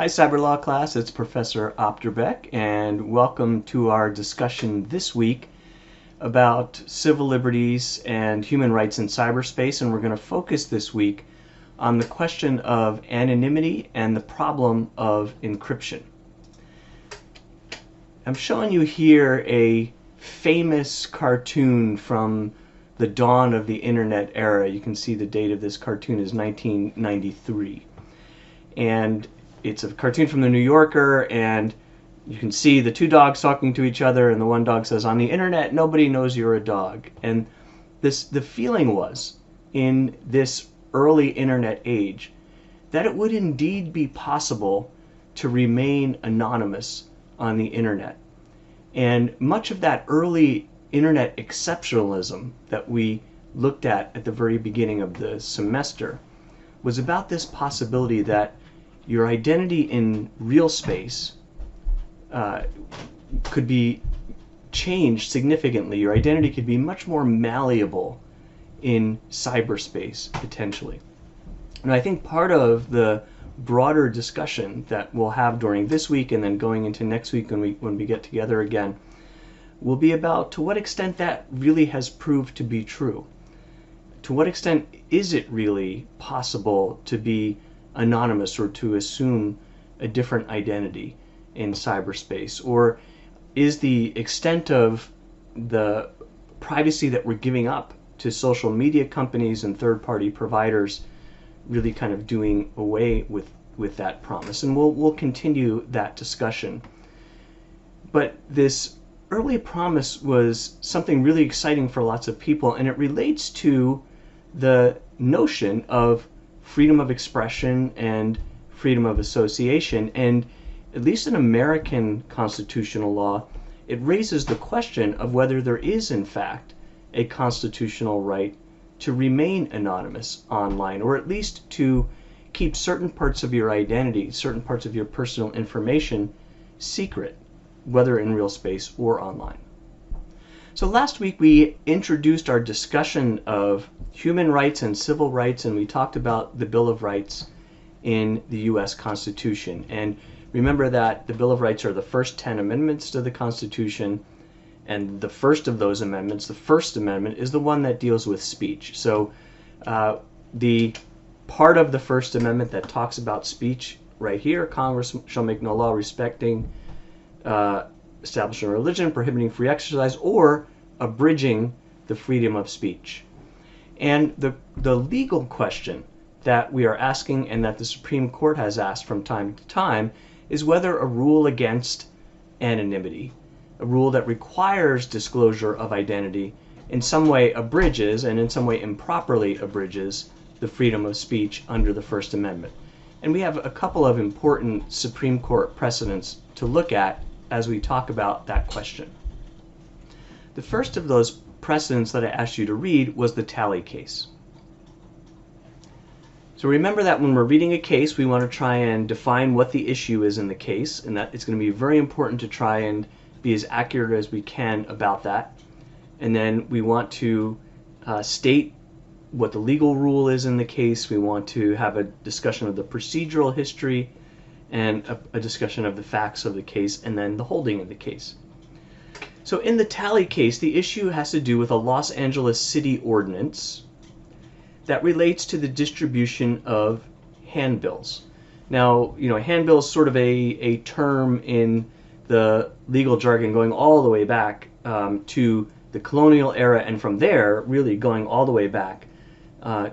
Hi Cyber Law class, it's Professor Opterbeck, and welcome to our discussion this week about civil liberties and human rights in cyberspace. And we're going to focus this week on the question of anonymity and the problem of encryption. I'm showing you here a famous cartoon from the dawn of the internet era. You can see the date of this cartoon is 1993. And it's a cartoon from the New Yorker, and you can see the two dogs talking to each other, and the one dog says, "On the internet, nobody knows you're a dog." And the feeling was, in this early internet age, that it would indeed be possible to remain anonymous on the internet. And much of that early internet exceptionalism that we looked at the very beginning of the semester was about this possibility that your identity in real space could be changed significantly. Your identity could be much more malleable in cyberspace, potentially. And I think part of the broader discussion that we'll have during this week and then going into next week when we get together again will be about to what extent that really has proved to be true. To what extent is it really possible to be anonymous or to assume a different identity in cyberspace? Or is the extent of the privacy that we're giving up to social media companies and third-party providers really kind of doing away with that promise? And we'll continue that discussion. But this early promise was something really exciting for lots of people, and it relates to the notion of freedom of expression and freedom of association. And at least in American constitutional law, it raises the question of whether there is in fact a constitutional right to remain anonymous online, or at least to keep certain parts of your identity, certain parts of your personal information secret, whether in real space or online. So last week we introduced our discussion of human rights and civil rights, and we talked about the Bill of Rights in the U.S. Constitution. And remember that the Bill of Rights are the first 10 amendments to the Constitution, and the first of those amendments, the First Amendment, is the one that deals with speech. So the part of the First Amendment that talks about speech right here, Congress shall make no law respecting establishing a religion, prohibiting free exercise, or abridging the freedom of speech. And the legal question that we are asking, and that the Supreme Court has asked from time to time, is whether a rule against anonymity, a rule that requires disclosure of identity, in some way abridges, and in some way improperly abridges, the freedom of speech under the First Amendment. And we have a couple of important Supreme Court precedents to look at as we talk about that question. The first of those precedents that I asked you to read was the Talley case. So remember that when we're reading a case, we want to try and define what the issue is in the case, and that it's going to be very important to try and be as accurate as we can about that. And then we want to state what the legal rule is in the case. We want to have a discussion of the procedural history and a discussion of the facts of the case, and then the holding of the case. So in the Talley case, the issue has to do with a Los Angeles city ordinance that relates to the distribution of handbills. Now, you know, a handbill is sort of a term in the legal jargon going all the way back to the colonial era, and from there really going all the way back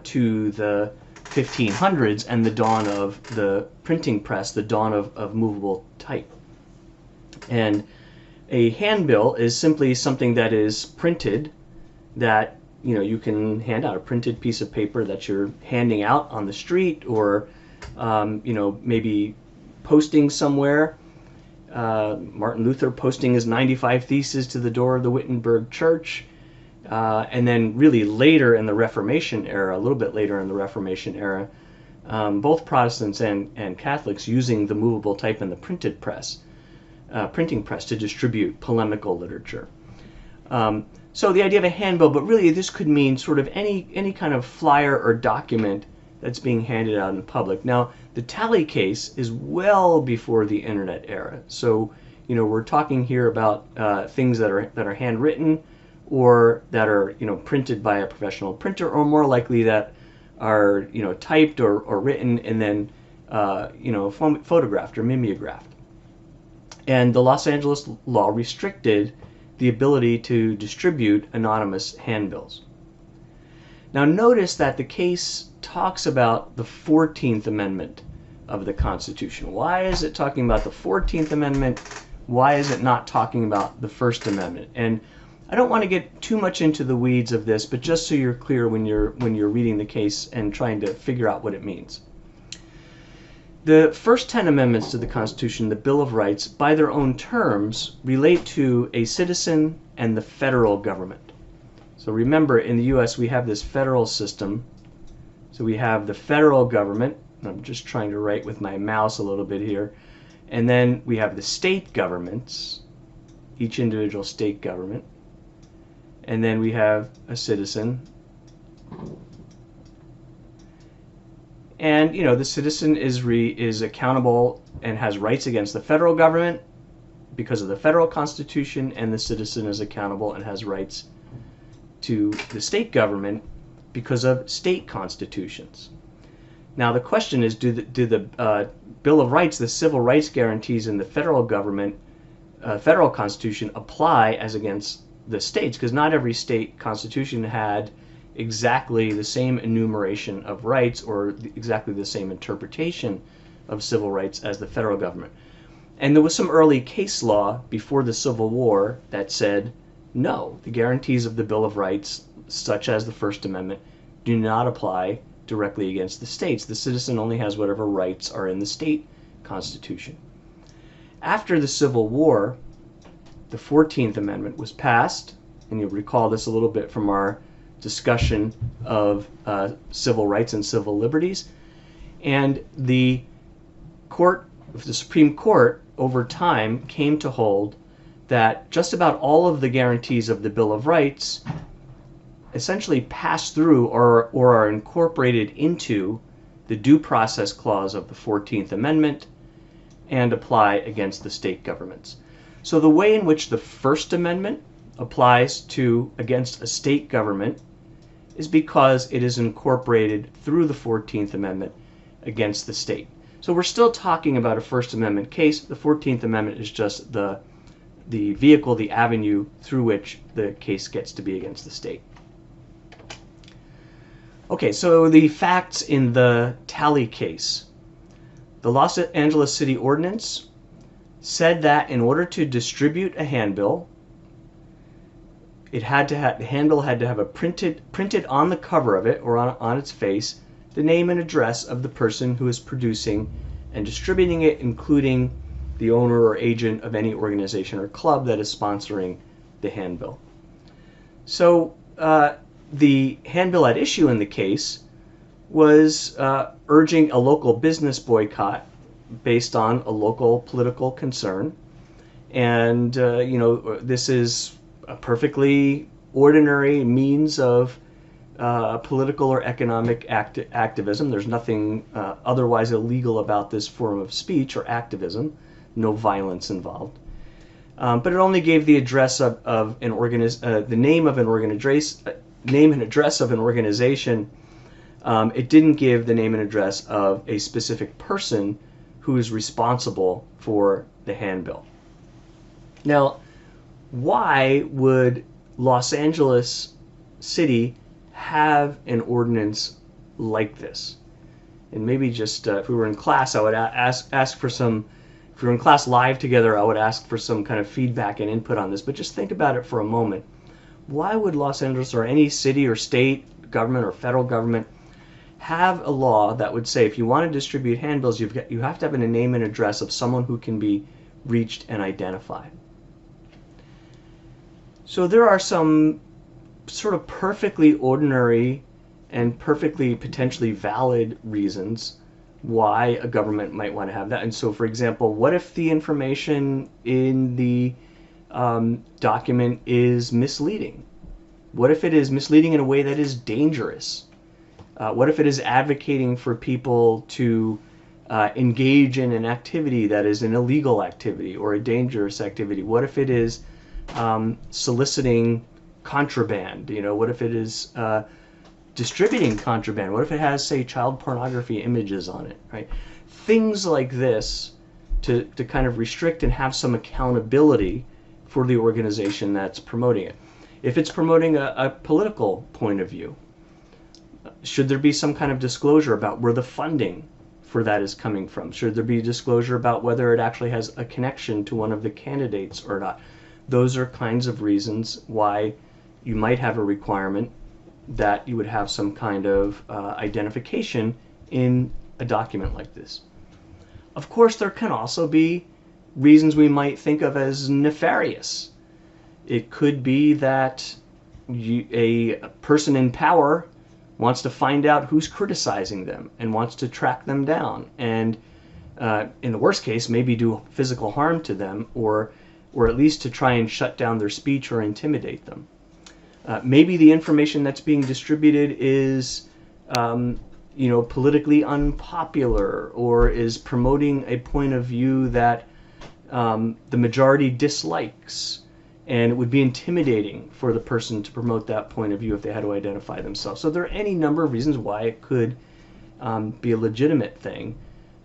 to the 1500s and the dawn of the printing press, the dawn of movable type. And a handbill is simply something that is printed, that you can hand out, a printed piece of paper that you're handing out on the street, or maybe posting somewhere. Martin Luther posting his 95 Theses to the door of the Wittenberg Church. And then really later in the Reformation era, a little bit later in the Reformation era, both Protestants and Catholics using the movable type and the printing press to distribute polemical literature. So the idea of a handbill, but really this could mean sort of any kind of flyer or document that's being handed out in public. Now, The tally case is well before the internet era. So, we're talking here about things that are handwritten, or that are printed by a professional printer, or more likely that are typed or written and then photographed or mimeographed. And the Los Angeles law restricted the ability to distribute anonymous handbills. Now notice that the case talks about the 14th Amendment of the Constitution. Why is it talking about the 14th Amendment? Why is it not talking about the First Amendment? And I don't want to get too much into the weeds of this, but just so you're clear when you're reading the case and trying to figure out what it means. The first 10 amendments to the Constitution, the Bill of Rights, by their own terms, relate to a citizen and the federal government. So remember, in the U.S. we have this federal system. So we have the federal government. I'm just trying to write with my mouse a little bit here. And then we have the state governments, each individual state government. And then we have a citizen. And the citizen is accountable and has rights against the federal government because of the federal Constitution, and the citizen is accountable and has rights to the state government because of state constitutions. Now the question is, do the Bill of Rights, the civil rights guarantees in the federal government, federal Constitution, apply as against the states? Because not every state constitution had exactly the same enumeration of rights or exactly the same interpretation of civil rights as the federal government. And there was some early case law before the Civil War that said, no, the guarantees of the Bill of Rights, such as the First Amendment, do not apply directly against the states. The citizen only has whatever rights are in the state constitution. After the Civil War, the 14th Amendment was passed, and you'll recall this a little bit from our discussion of civil rights and civil liberties. And the Supreme Court, over time, came to hold that just about all of the guarantees of the Bill of Rights essentially pass through or are incorporated into the Due Process Clause of the 14th Amendment and apply against the state governments. So the way in which the First Amendment applies against a state government is because it is incorporated through the 14th Amendment against the state. So we're still talking about a First Amendment case. The 14th Amendment is just the vehicle, the avenue through which the case gets to be against the state. Okay, so the facts in the Talley case. The Los Angeles City Ordinance said that in order to distribute a handbill, the handbill had to have a printed on the cover of it, or on its face, the name and address of the person who is producing and distributing it, including the owner or agent of any organization or club that is sponsoring the handbill. So the handbill at issue in the case was urging a local business boycott based on a local political concern. And, this is a perfectly ordinary means of political or economic activism. There's nothing otherwise illegal about this form of speech or activism. No violence involved. But it only gave the address of an the name of an organization, name and address of an organization. It didn't give the name and address of a specific person who is responsible for the handbill. Now, why would Los Angeles City have an ordinance like this? And maybe just if we were in class, I would ask for some. If we were in class live together, I would ask for some kind of feedback and input on this. But just think about it for a moment. Why would Los Angeles or any city or state government or federal government have a law that would say if you want to distribute handbills, you have to have a name and address of someone who can be reached and identified? So there are some sort of perfectly ordinary and perfectly potentially valid reasons why a government might want to have that. And so, for example, what if the information in the document is misleading? What if it is misleading in a way that is dangerous? What if it is advocating for people to engage in an activity that is an illegal activity or a dangerous activity? What if it is soliciting contraband? What if it is distributing contraband? What if it has, say, child pornography images on it, right? Things like this to kind of restrict and have some accountability for the organization that's promoting it. If it's promoting a political point of view, should there be some kind of disclosure about where the funding for that is coming from? Should there be disclosure about whether it actually has a connection to one of the candidates or not? Those are kinds of reasons why you might have a requirement that you would have some kind of identification in a document like this. Of course, there can also be reasons we might think of as nefarious. It could be that a person in power wants to find out who's criticizing them and wants to track them down, and in the worst case, maybe do physical harm to them, or at least to try and shut down their speech or intimidate them. Maybe the information that's being distributed is politically unpopular, or is promoting a point of view that the majority dislikes, and it would be intimidating for the person to promote that point of view if they had to identify themselves. So there are any number of reasons why it could be a legitimate thing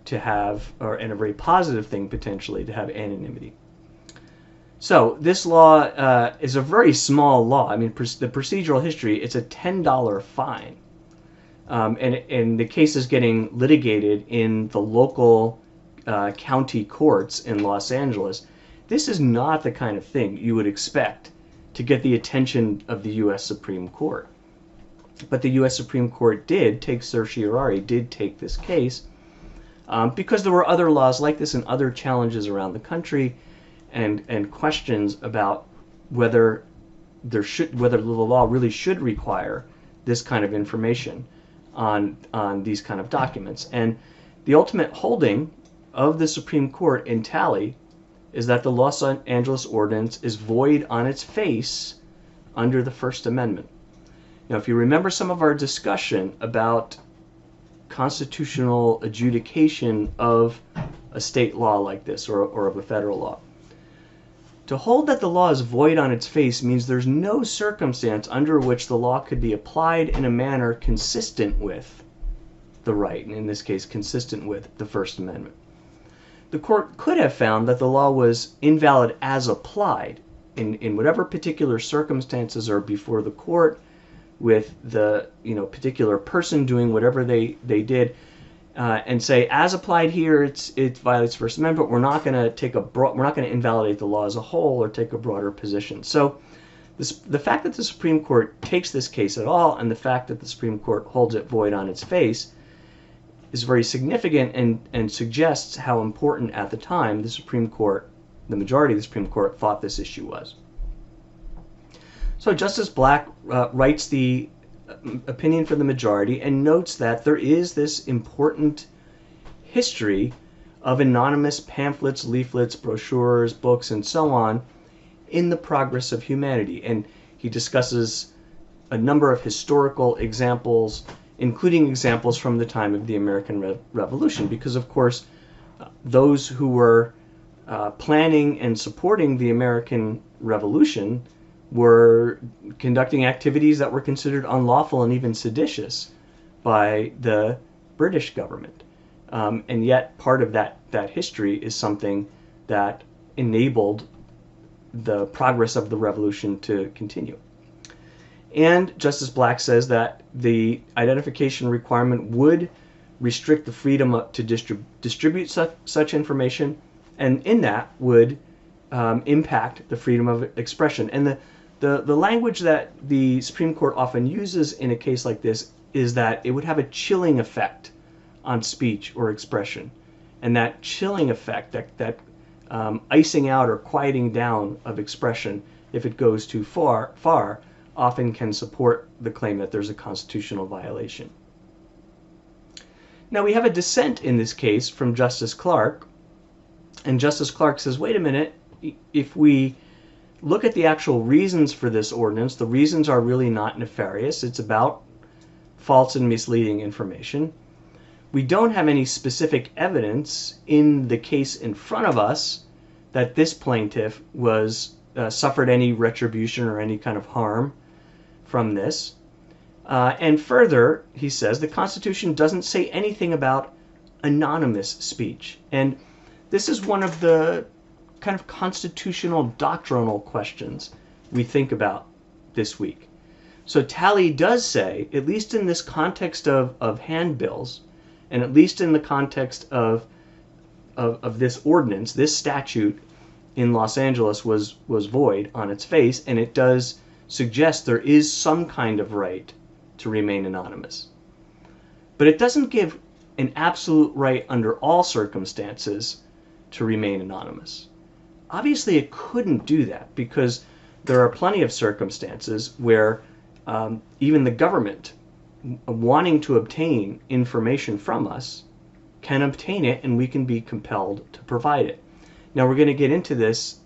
to have, and a very positive thing potentially, to have anonymity. So this law is a very small law. I mean, the procedural history, it's a $10 fine. And the case is getting litigated in the local county courts in Los Angeles. This is not the kind of thing you would expect to get the attention of the U.S. Supreme Court. But the U.S. Supreme Court did take certiorari, did take this case, because there were other laws like this and other challenges around the country, and questions about whether the law really should require this kind of information on these kind of documents. And the ultimate holding of the Supreme Court in tally is that the Los Angeles Ordinance is void on its face under the First Amendment. Now, if you remember some of our discussion about constitutional adjudication of a state law like this, or of a federal law, to hold that the law is void on its face means there's no circumstance under which the law could be applied in a manner consistent with the right, and in this case, consistent with the First Amendment. The court could have found that the law was invalid as applied in whatever particular circumstances are before the court, with the particular person doing whatever they did, and say, as applied here, it violates First Amendment. We're not going to invalidate the law as a whole or take a broader position. So the fact that the Supreme Court takes this case at all, and the fact that the Supreme Court holds it void on its face, is very significant, and suggests how important at the time the Supreme Court, the majority of the Supreme Court, thought this issue was. So Justice Black writes the opinion for the majority and notes that there is this important history of anonymous pamphlets, leaflets, brochures, books, and so on in the progress of humanity. And he discusses a number of historical examples, including examples from the time of the American Revolution, because, of course, those who were planning and supporting the American Revolution were conducting activities that were considered unlawful and even seditious by the British government. And yet part of that history is something that enabled the progress of the revolution to continue. And Justice Black says that the identification requirement would restrict the freedom to distribute such information, and in that would impact the freedom of expression. And the language that the Supreme Court often uses in a case like this is that it would have a chilling effect on speech or expression. And that chilling effect, that icing out or quieting down of expression, if it goes too far, often can support the claim that there's a constitutional violation. Now, we have a dissent in this case from Justice Clark, and Justice Clark says, wait a minute, if we look at the actual reasons for this ordinance, the reasons are really not nefarious. It's about false and misleading information. We don't have any specific evidence in the case in front of us that this plaintiff was suffered any retribution or any kind of harm from this. And further, he says, the Constitution doesn't say anything about anonymous speech. And this is one of the kind of constitutional doctrinal questions we think about this week. So Talley does say, at least in this context of handbills, and at least in the context of this ordinance, this statute in Los Angeles was void on its face, and it does suggest there is some kind of right to remain anonymous. But it doesn't give an absolute right under all circumstances to remain anonymous. Obviously, it couldn't do that because there are plenty of circumstances where even the government, wanting to obtain information from us, can obtain it, and we can be compelled to provide it. Now, we're going to get into this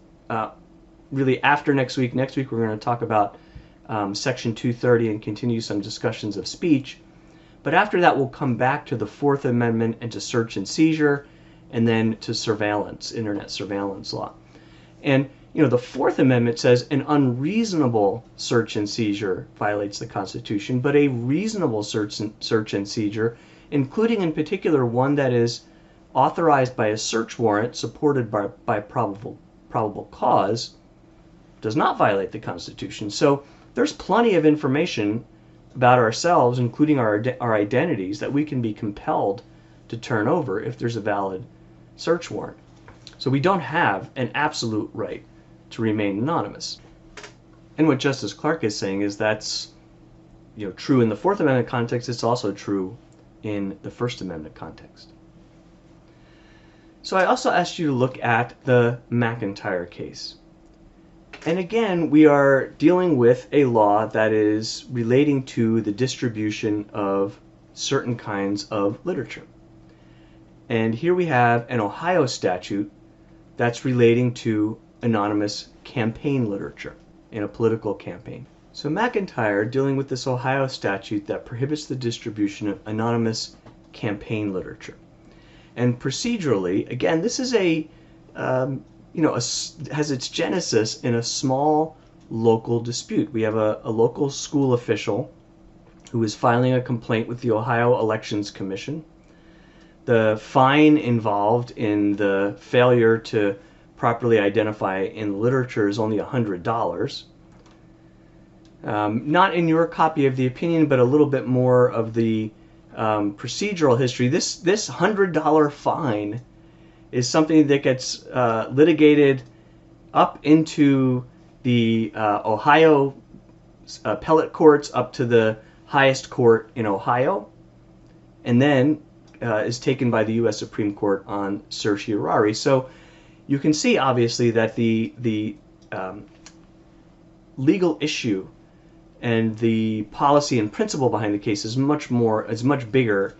really after next week. Next week, we're going to talk about Section 230 and continue some discussions of speech. But after that, we'll come back to the Fourth Amendment and to search and seizure, and then to surveillance, internet surveillance law. And the Fourth Amendment says an unreasonable search and seizure violates the Constitution, but a reasonable search and seizure, including in particular one that is authorized by a search warrant supported by probable cause, does not violate the Constitution. So there's plenty of information about ourselves, including our identities, that we can be compelled to turn over if there's a valid search warrant. So we don't have an absolute right to remain anonymous. And what Justice Clark is saying is that's true in the Fourth Amendment context. It's also true in the First Amendment context. So I also asked you to look at the McIntyre case. And again, we are dealing with a law that is relating to the distribution of certain kinds of literature. And here we have an Ohio statute that's relating to anonymous campaign literature in a political campaign. So McIntyre, dealing with this Ohio statute that prohibits the distribution of anonymous campaign literature. And procedurally, again, this is has its genesis in a small local dispute. We have a local school official who is filing a complaint with the Ohio Elections Commission. The fine involved in the failure to properly identify in literature is only $100. Not in your copy of the opinion, but a little bit more of the procedural history. This $100 fine is something that gets litigated up into the Ohio appellate courts, up to the highest court in Ohio, and then is taken by the U.S. Supreme Court on certiorari. So you can see, obviously, that the legal issue and the policy and principle behind the case is much bigger,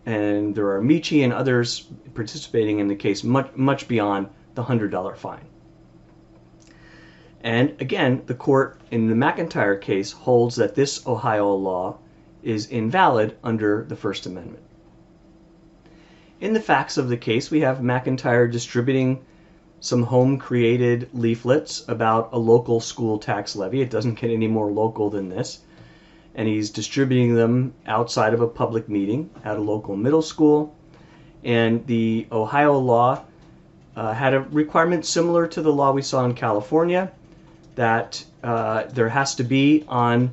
and there are amici and others participating in the case much beyond the $100 fine. And again, the court in the McIntyre case holds that this Ohio law is invalid under the First Amendment. In the facts of the case, we have McIntyre distributing some home-created leaflets about a local school tax levy. It doesn't get any more local than this. And he's distributing them outside of a public meeting at a local middle school. And the Ohio law had a requirement similar to the law we saw in California, that there has to be on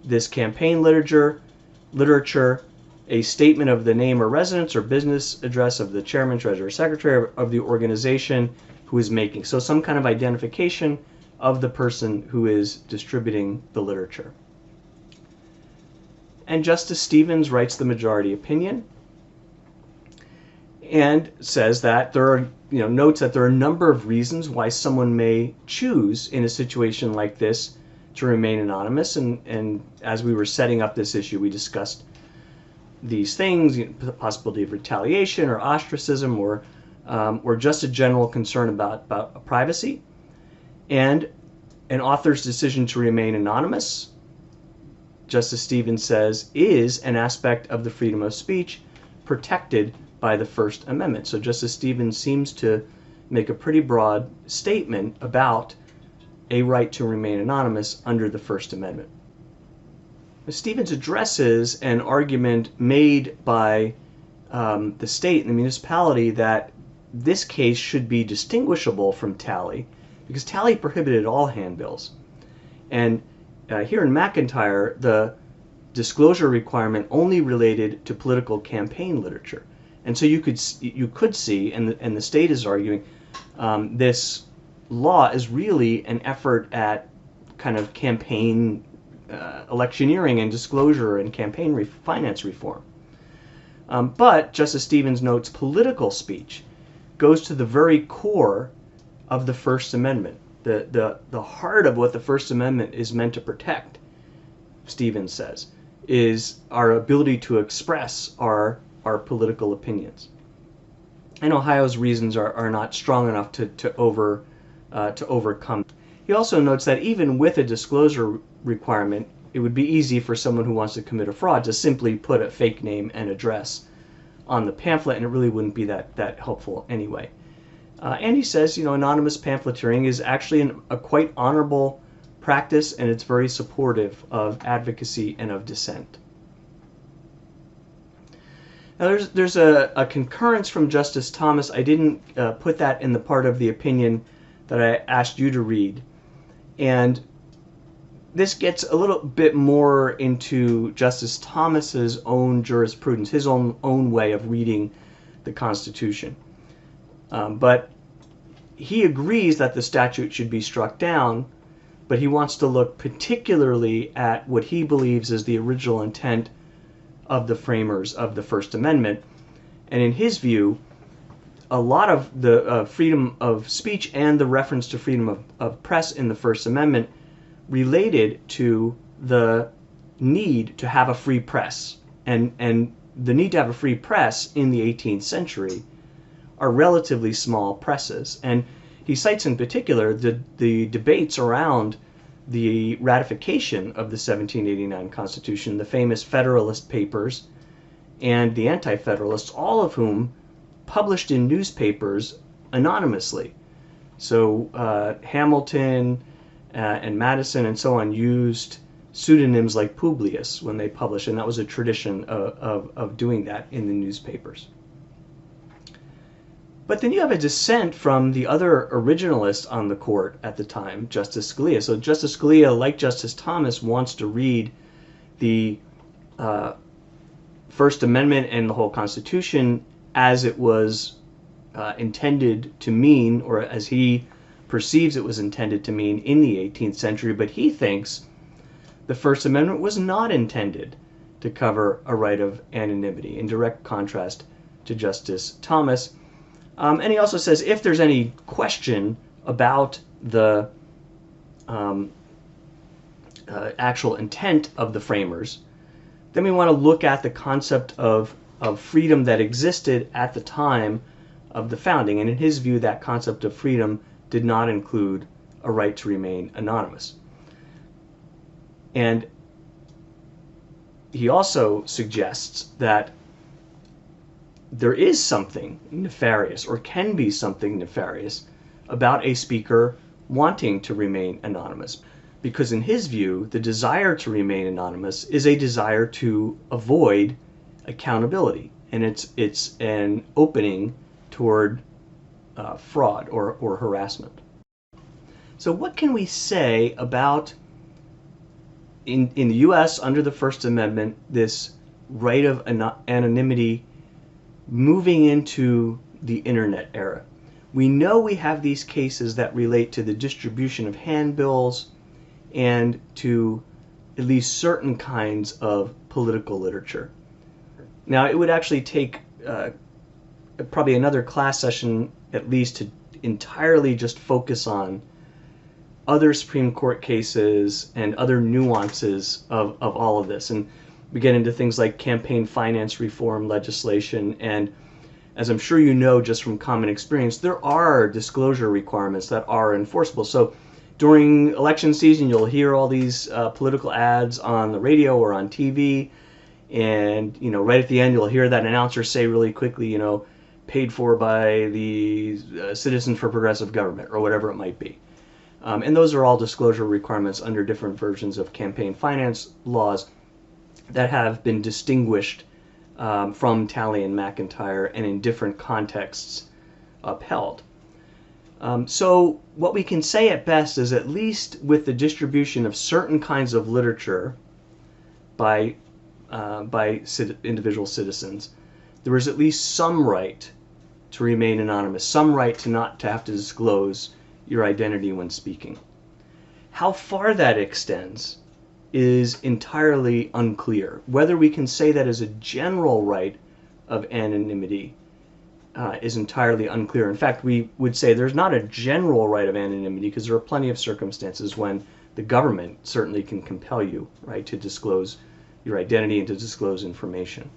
this campaign literature a statement of the name or residence or business address of the chairman, treasurer, secretary of the organization who is making. So some kind of identification of the person who is distributing the literature. And Justice Stevens writes the majority opinion and says that there are, notes that there are a number of reasons why someone may choose in a situation like this to remain anonymous. And as we were setting up this issue, we discussed these things, the possibility of retaliation or ostracism or just a general concern about privacy. And an author's decision to remain anonymous, Justice Stevens says, is an aspect of the freedom of speech protected by the First Amendment. So Justice Stevens seems to make a pretty broad statement about a right to remain anonymous under the First Amendment. Stevens addresses an argument made by the state and the municipality that this case should be distinguishable from Talley because Talley prohibited all handbills. And here in McIntyre, the disclosure requirement only related to political campaign literature. And so you could see, and the state is arguing, this law is really an effort at kind of campaign electioneering and disclosure and campaign finance reform. But Justice Stevens notes political speech goes to the very core of the First Amendment. The heart of what the First Amendment is meant to protect, Stevens says, is our ability to express our political opinions. And Ohio's reasons are not strong enough to overcome. He also notes that even with a disclosure requirement, it would be easy for someone who wants to commit a fraud to simply put a fake name and address on the pamphlet, and it really wouldn't be that helpful anyway. And he says, anonymous pamphleteering is actually a quite honorable practice, and it's very supportive of advocacy and of dissent. Now, there's a concurrence from Justice Thomas. I didn't put that in the part of the opinion that I asked you to read. And this gets a little bit more into Justice Thomas's own jurisprudence, his own way of reading the Constitution. But he agrees that the statute should be struck down, but he wants to look particularly at what he believes is the original intent of the framers of the First Amendment. And in his view, a lot of the freedom of speech and the reference to freedom of press in the First Amendment related to the need to have a free press. And the need to have a free press in the 18th century are relatively small presses. And he cites in particular the debates around the ratification of the 1789 Constitution, the famous Federalist Papers and the Anti-Federalists, all of whom published in newspapers anonymously. So Hamilton and Madison and so on used pseudonyms like Publius when they published, and that was a tradition of doing that in the newspapers. But then you have a dissent from the other originalist on the court at the time, Justice Scalia. So Justice Scalia, like Justice Thomas, wants to read the First Amendment and the whole Constitution as it was intended to mean, or as he perceives it was intended to mean in the 18th century. But he thinks the First Amendment was not intended to cover a right of anonymity, in direct contrast to Justice Thomas. And he also says if there's any question about the actual intent of the framers, then we want to look at the concept of freedom that existed at the time of the founding. And in his view, that concept of freedom did not include a right to remain anonymous. And he also suggests that there is something nefarious, or can be something nefarious, about a speaker wanting to remain anonymous. Because in his view, the desire to remain anonymous is a desire to avoid accountability. And it's an opening toward fraud or harassment. So what can we say about, in the U.S. under the First Amendment, this right of anonymity moving into the internet era? We know we have these cases that relate to the distribution of handbills and to at least certain kinds of political literature. Now, it would actually take probably another class session at least to entirely just focus on other Supreme Court cases and other nuances of all of this. And we get into things like campaign finance reform legislation, and as I'm sure you know just from common experience, there are disclosure requirements that are enforceable. So during election season, you'll hear all these political ads on the radio or on TV, and right at the end you'll hear that announcer say really quickly, paid for by the Citizens for Progressive Government, or whatever it might be. And those are all disclosure requirements under different versions of campaign finance laws that have been distinguished from Talley and McIntyre, and in different contexts upheld. So what we can say at best is, at least with the distribution of certain kinds of literature by individual citizens, there is at least some right to remain anonymous, some right to not to have to disclose your identity when speaking. How far that extends is entirely unclear. Whether we can say that as a general right of anonymity is entirely unclear. In fact, we would say there's not a general right of anonymity, because there are plenty of circumstances when the government certainly can compel you, right, to disclose your identity and to disclose information.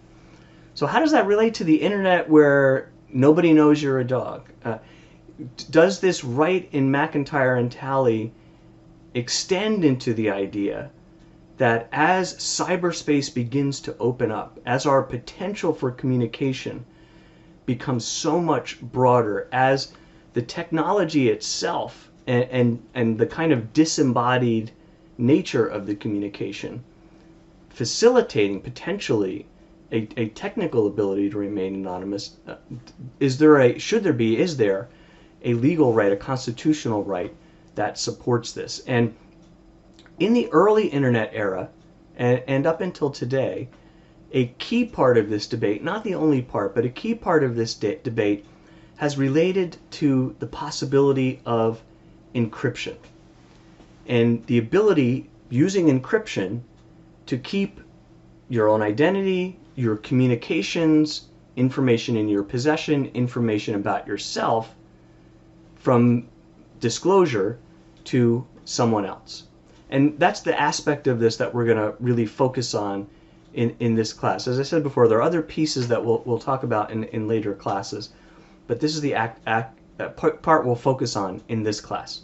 So how does that relate to the internet, where nobody knows you're a dog? Does this right in McIntyre and Talley extend into the idea that as cyberspace begins to open up, as our potential for communication becomes so much broader, as the technology itself and the kind of disembodied nature of the communication facilitating potentially a technical ability to remain anonymous, is there a legal right, a constitutional right that supports this? And in the early internet era, and up until today, a key part of this debate, not the only part, but a key part of this debate has related to the possibility of encryption and the ability, using encryption, to keep your own identity, your communications, information in your possession, information about yourself, from disclosure to someone else. And that's the aspect of this that we're going to really focus on in this class. As I said before, there are other pieces that we'll talk about in later classes, but this is the part we'll focus on in this class.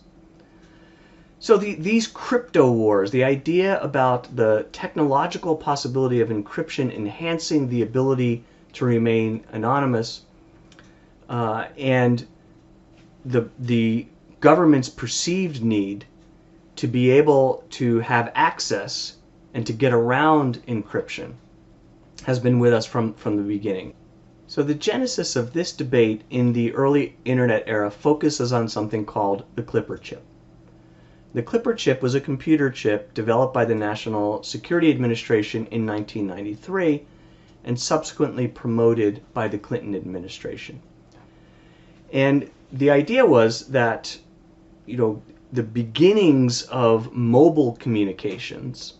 So these crypto wars, the idea about the technological possibility of encryption enhancing the ability to remain anonymous, and the government's perceived need to be able to have access and to get around encryption, has been with us from the beginning. So the genesis of this debate in the early internet era focuses on something called the Clipper chip. The Clipper chip was a computer chip developed by the National Security Administration in 1993 and subsequently promoted by the Clinton administration. And the idea was that, the beginnings of mobile communications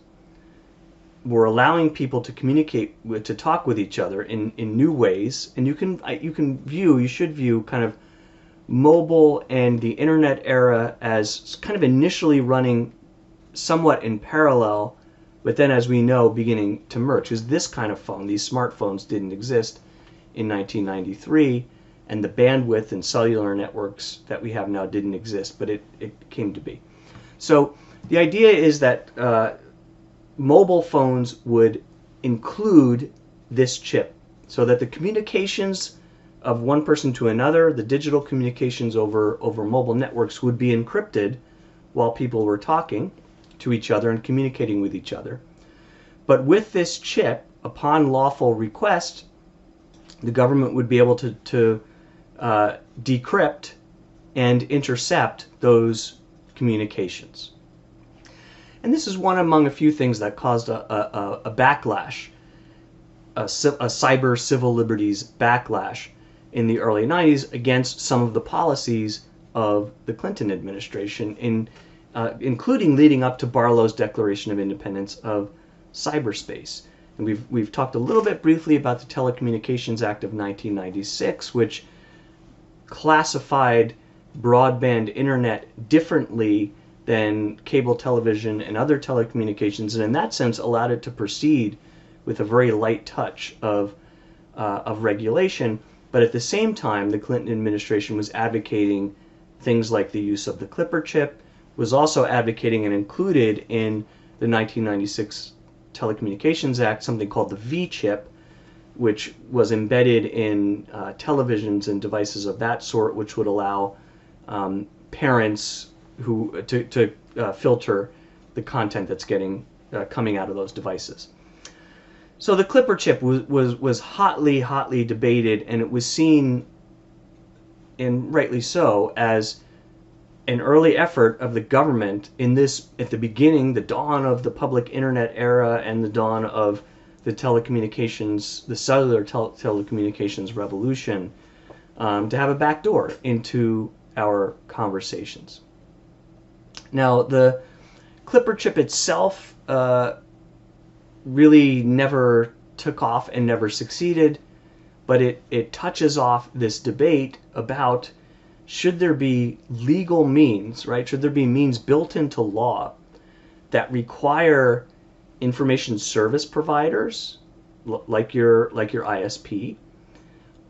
were allowing people to communicate, to talk with each other in new ways. And you should view kind of mobile and the internet era as kind of initially running somewhat in parallel, but then, as we know, beginning to merge. Because this kind of phone, these smartphones, didn't exist in 1993, and the bandwidth and cellular networks that we have now didn't exist, but it came to be. So the idea is that mobile phones would include this chip, so that the communications of one person to another, the digital communications over mobile networks, would be encrypted while people were talking to each other and communicating with each other. But with this chip, upon lawful request, the government would be able to decrypt and intercept those communications. And this is one among a few things that caused a backlash, a cyber civil liberties backlash in the early 90s against some of the policies of the Clinton administration, including leading up to Barlow's Declaration of Independence of cyberspace. And we've talked a little bit briefly about the Telecommunications Act of 1996, which classified broadband internet differently than cable television and other telecommunications, and in that sense allowed it to proceed with a very light touch of regulation. But at the same time, the Clinton administration was advocating things like the use of the Clipper chip, was also advocating and included in the 1996 Telecommunications Act of 1996 Telecommunications Act something called the V-chip, which was embedded in televisions and devices of that sort, which would allow parents to filter the content that's coming out of those devices. So the Clipper chip was hotly debated, and it was seen, and rightly so, as an early effort of the government in this, at the beginning, the dawn of the public internet era and the dawn of the telecommunications, the cellular telecommunications revolution, to have a backdoor into our conversations. Now, the Clipper chip itself really never took off and never succeeded, but it touches off this debate about, should there be legal means, right? Should there be means built into law that require information service providers, like your ISP,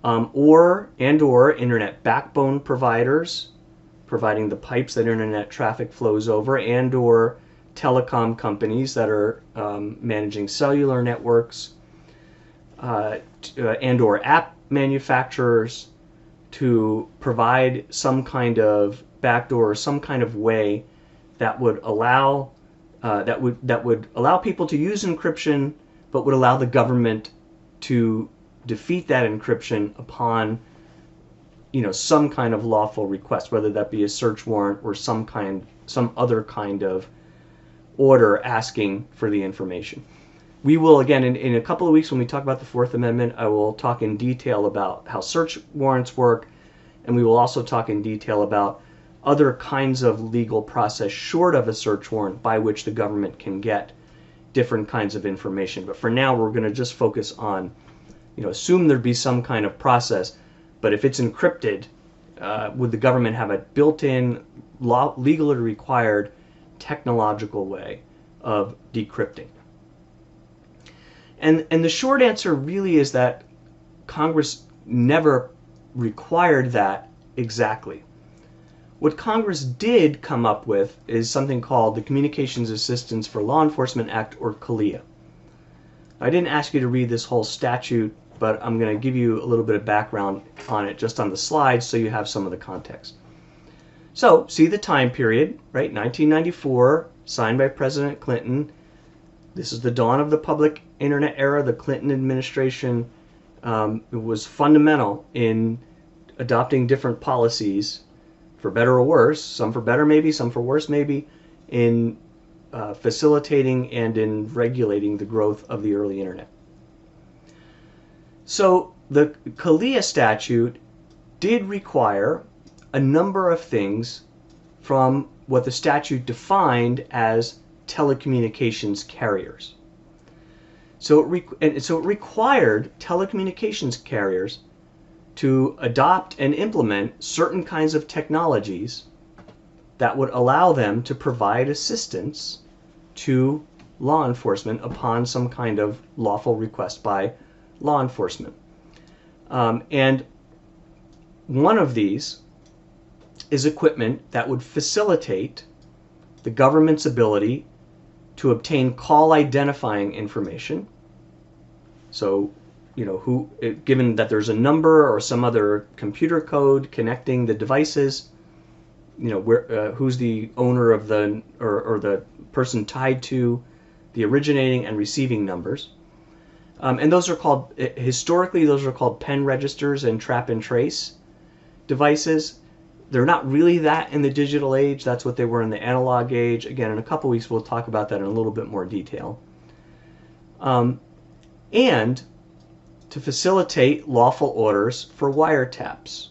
or internet backbone providers, providing the pipes that internet traffic flows over, or telecom companies that are managing cellular networks, or app manufacturers, to provide some kind of backdoor, some kind of way that would allow people to use encryption, but would allow the government to defeat that encryption upon some kind of lawful request, whether that be a search warrant or some other kind of order asking for the information. We will, again, in a couple of weeks when we talk about the Fourth Amendment, I will talk in detail about how search warrants work, and we will also talk in detail about other kinds of legal process short of a search warrant by which the government can get different kinds of information. But for now, we're going to just focus on, assume there'd be some kind of process, but if it's encrypted, would the government have a built-in, legally required technological way of decrypting? And the short answer really is that Congress never required that exactly. What Congress did come up with is something called the Communications Assistance for Law Enforcement Act, or CALEA. I didn't ask you to read this whole statute, but I'm going to give you a little bit of background on it just on the slides so you have some of the context. So, see the time period, right? 1994, signed by President Clinton. This is the dawn of the public internet era. The Clinton administration was fundamental in adopting different policies, for better or worse, some for better maybe, some for worse maybe, in facilitating and in regulating the growth of the early internet. So the CALEA statute did require a number of things from what the statute defined as telecommunications carriers. So it required telecommunications carriers to adopt and implement certain kinds of technologies that would allow them to provide assistance to law enforcement upon some kind of lawful request by law enforcement. And one of these is equipment that would facilitate the government's ability to obtain call identifying information. So, given that there's a number or some other computer code connecting the devices, who's the owner of or the person tied to the originating and receiving numbers. And those are called, historically, those are called pen registers and trap and trace devices. They're not really that in the digital age. That's what they were in the analog age. Again, in a couple weeks, we'll talk about that in a little bit more detail. And to facilitate lawful orders for wiretaps.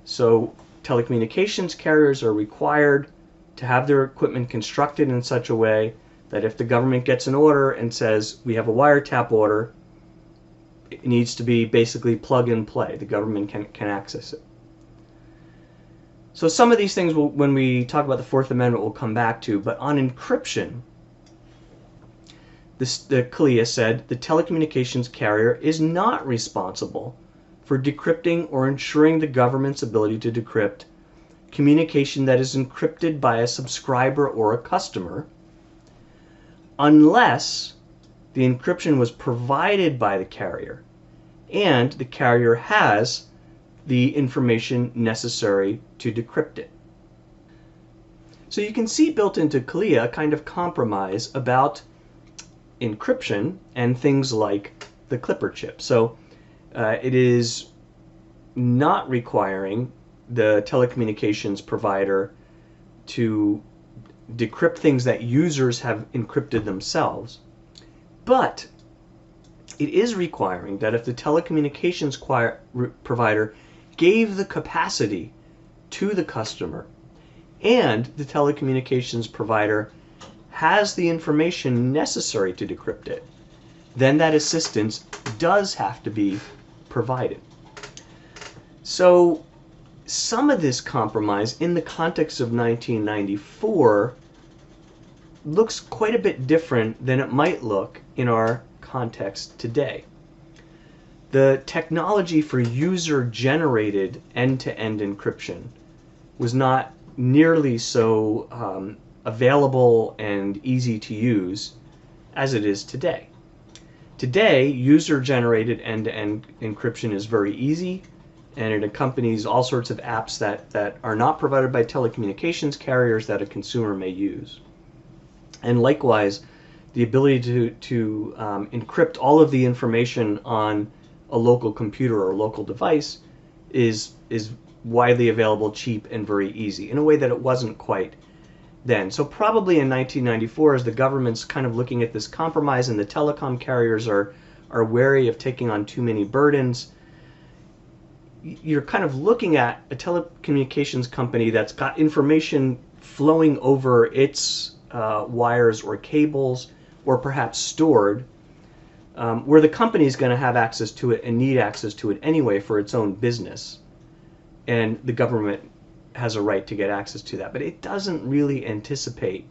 So telecommunications carriers are required to have their equipment constructed in such a way that if the government gets an order and says, we have a wiretap order, it needs to be basically plug and play. The government can access it. So some of these things, when we talk about the Fourth Amendment, we'll come back to. But on encryption, the CALEA said the telecommunications carrier is not responsible for decrypting or ensuring the government's ability to decrypt communication that is encrypted by a subscriber or a customer, unless the encryption was provided by the carrier, and the carrier has the information necessary to decrypt it. So you can see built into Key a kind of compromise about encryption and things like the Clipper chip. So it is not requiring the telecommunications provider to decrypt things that users have encrypted themselves, but it is requiring that if the telecommunications provider gave the capacity to the customer and the telecommunications provider has the information necessary to decrypt it, then that assistance does have to be provided. So some of this compromise in the context of 1994 looks quite a bit different than it might look in our context today. The technology for user-generated end-to-end encryption was not nearly so available and easy to use as it is today. Today, user-generated end-to-end encryption is very easy, and it accompanies all sorts of apps that are not provided by telecommunications carriers that a consumer may use. And likewise, the ability to encrypt all of the information on a local computer or local device is widely available, cheap, and very easy, in a way that it wasn't quite then. So probably in 1994, as the government's kind of looking at this compromise and the telecom carriers are wary of taking on too many burdens, you're kind of looking at a telecommunications company that's got information flowing over its wires or cables, or perhaps stored, where the company is going to have access to it and need access to it anyway for its own business. And the government has a right to get access to that. But it doesn't really anticipate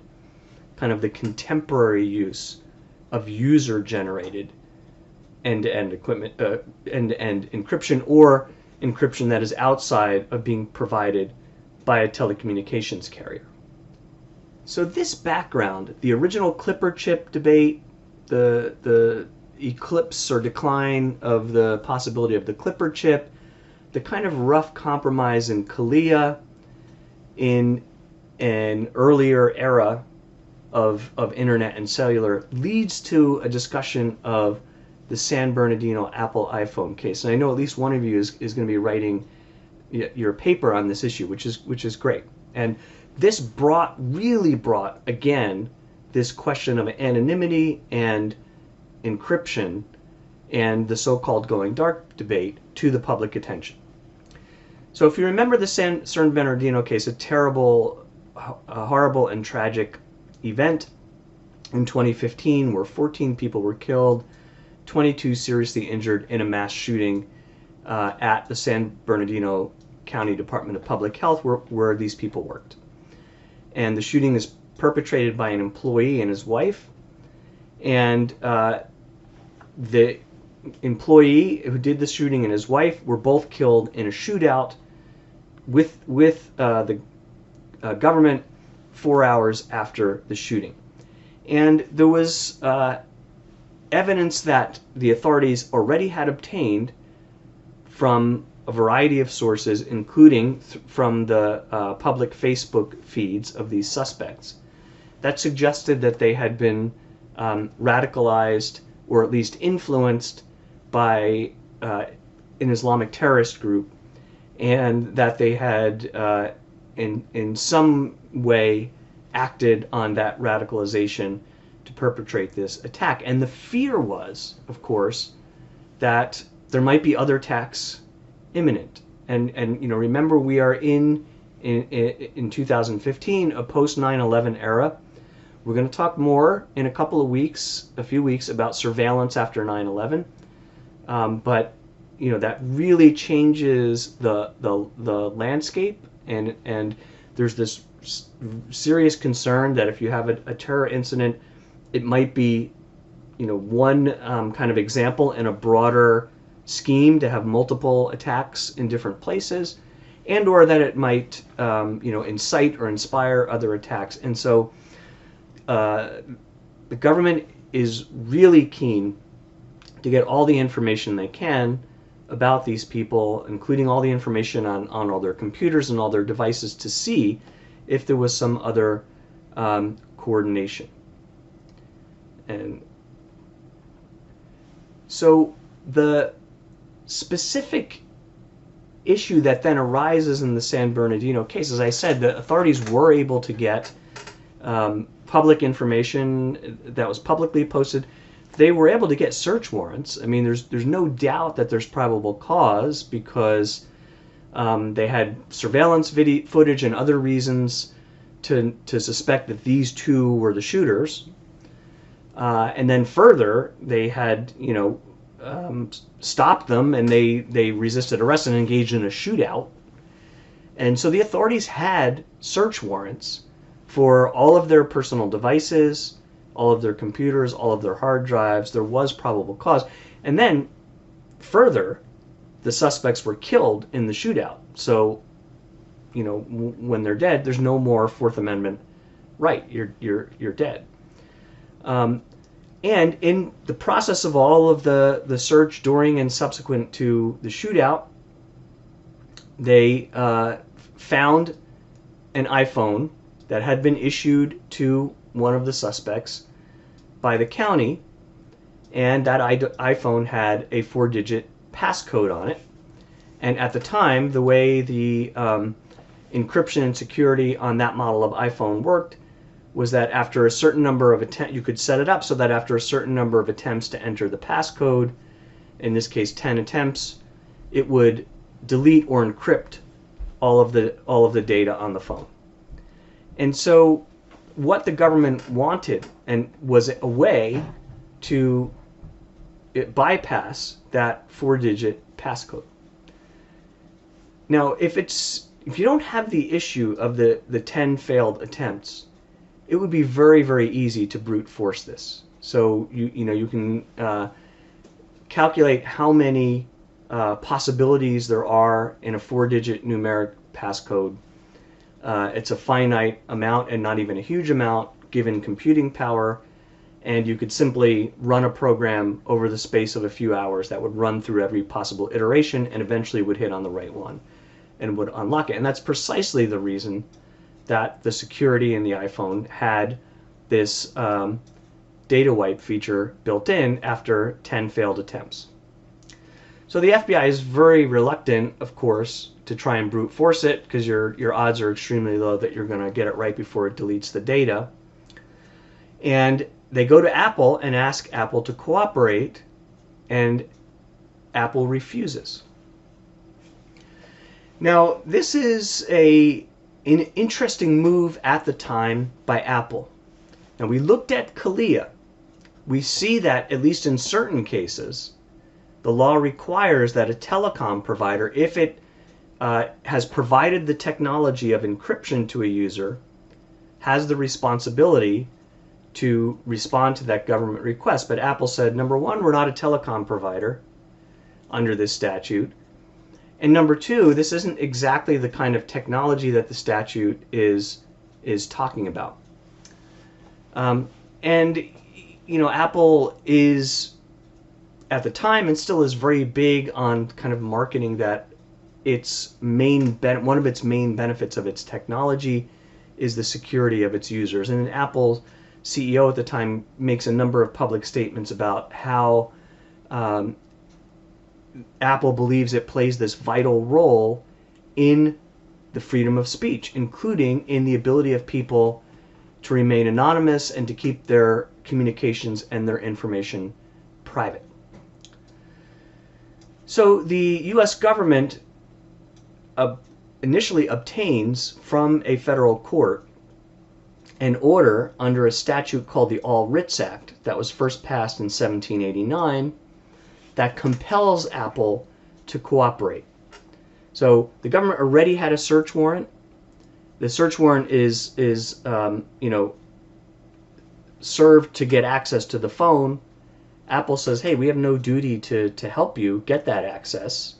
kind of the contemporary use of user-generated end-to-end end-to-end encryption, or encryption that is outside of being provided by a telecommunications carrier. So this background, the original Clipper chip debate, the eclipse or decline of the possibility of the Clipper chip, the kind of rough compromise in Key in an earlier era of internet and cellular, leads to a discussion of the San Bernardino Apple iPhone case. And I know at least one of you is going to be writing your paper on this issue, which is great. And this really brought again this question of anonymity and encryption and the so-called going dark debate to the public attention. So if you remember the San Bernardino case, a terrible, horrible, and tragic event in 2015 where 14 people were killed, 22 seriously injured in a mass shooting at the San Bernardino County Department of Public Health where these people worked. And the shooting is perpetrated by an employee and his wife. And the employee who did the shooting and his wife were both killed in a shootout with the government 4 hours after the shooting. And there was evidence that the authorities already had obtained from a variety of sources, including from the public Facebook feeds of these suspects, that suggested that they had been radicalized or at least influenced by an Islamic terrorist group, and that they had in some way acted on that radicalization to perpetrate this attack. And the fear was, of course, that there might be other attacks imminent. And remember, we are in 2015, a post 9/11 era. We're going to talk more in a few weeks about surveillance after 9/11. But that really changes the landscape, and there's this serious concern that if you have a terror incident, it might be one kind of example in a broader scheme to have multiple attacks in different places, and or that it might incite or inspire other attacks. And so the government is really keen to get all the information they can about these people, including all the information on all their computers and all their devices, to see if there was some other coordination. And so the specific issue that then arises in the San Bernardino case, as I said, the authorities were able to get public information that was publicly posted. They were able to get search warrants. I mean, there's no doubt that there's probable cause, because they had surveillance footage and other reasons to suspect that these two were the shooters. And then further, they had, stopped them, and they resisted arrest and engaged in a shootout. And so the authorities had search warrants for all of their personal devices, all of their computers, all of their hard drives. There was probable cause. And then further, the suspects were killed in the shootout. So, when they're dead, there's no more Fourth Amendment right. You're dead. And in the process of all of the search during and subsequent to the shootout, they found an iPhone that had been issued to one of the suspects by the county, and that iPhone had a 4-digit passcode on it. And at the time, the way the encryption and security on that model of iPhone worked was that after a certain number of attempts, you could set it up so that after a certain number of attempts to enter the passcode, in this case 10 attempts, it would delete or encrypt all of the data on the phone. And so what the government wanted and was a way to bypass that 4-digit passcode. Now, if you don't have the issue of the 10 failed attempts, it would be very, very easy to brute force this. So you can calculate how many possibilities there are in a 4-digit numeric passcode. It's a finite amount and not even a huge amount given computing power, and you could simply run a program over the space of a few hours that would run through every possible iteration and eventually would hit on the right one and would unlock it. And that's precisely the reason that the security in the iPhone had this data wipe feature built in after 10 failed attempts. So the FBI is very reluctant, of course, to try and brute force it, because your odds are extremely low that you're going to get it right before it deletes the data. And they go to Apple and ask Apple to cooperate, and Apple refuses. Now, this is an interesting move at the time by Apple. Now, we looked at CALEA. We see that, at least in certain cases, the law requires that a telecom provider, if it has provided the technology of encryption to a user, has the responsibility to respond to that government request. But Apple said, number one, we're not a telecom provider under this statute. And number two, this isn't exactly the kind of technology that the statute is talking about. Apple is, at the time, and still is very big on kind of marketing that one of its main benefits of its technology is the security of its users. And Apple's CEO at the time makes a number of public statements about how Apple believes it plays this vital role in the freedom of speech, including in the ability of people to remain anonymous and to keep their communications and their information private. So the U.S. government initially obtains from a federal court an order under a statute called the All Writs Act that was first passed in 1789 that compels Apple to cooperate. So the government already had a search warrant. The search warrant is served to get access to the phone. Apple says, hey, we have no duty to help you get that access.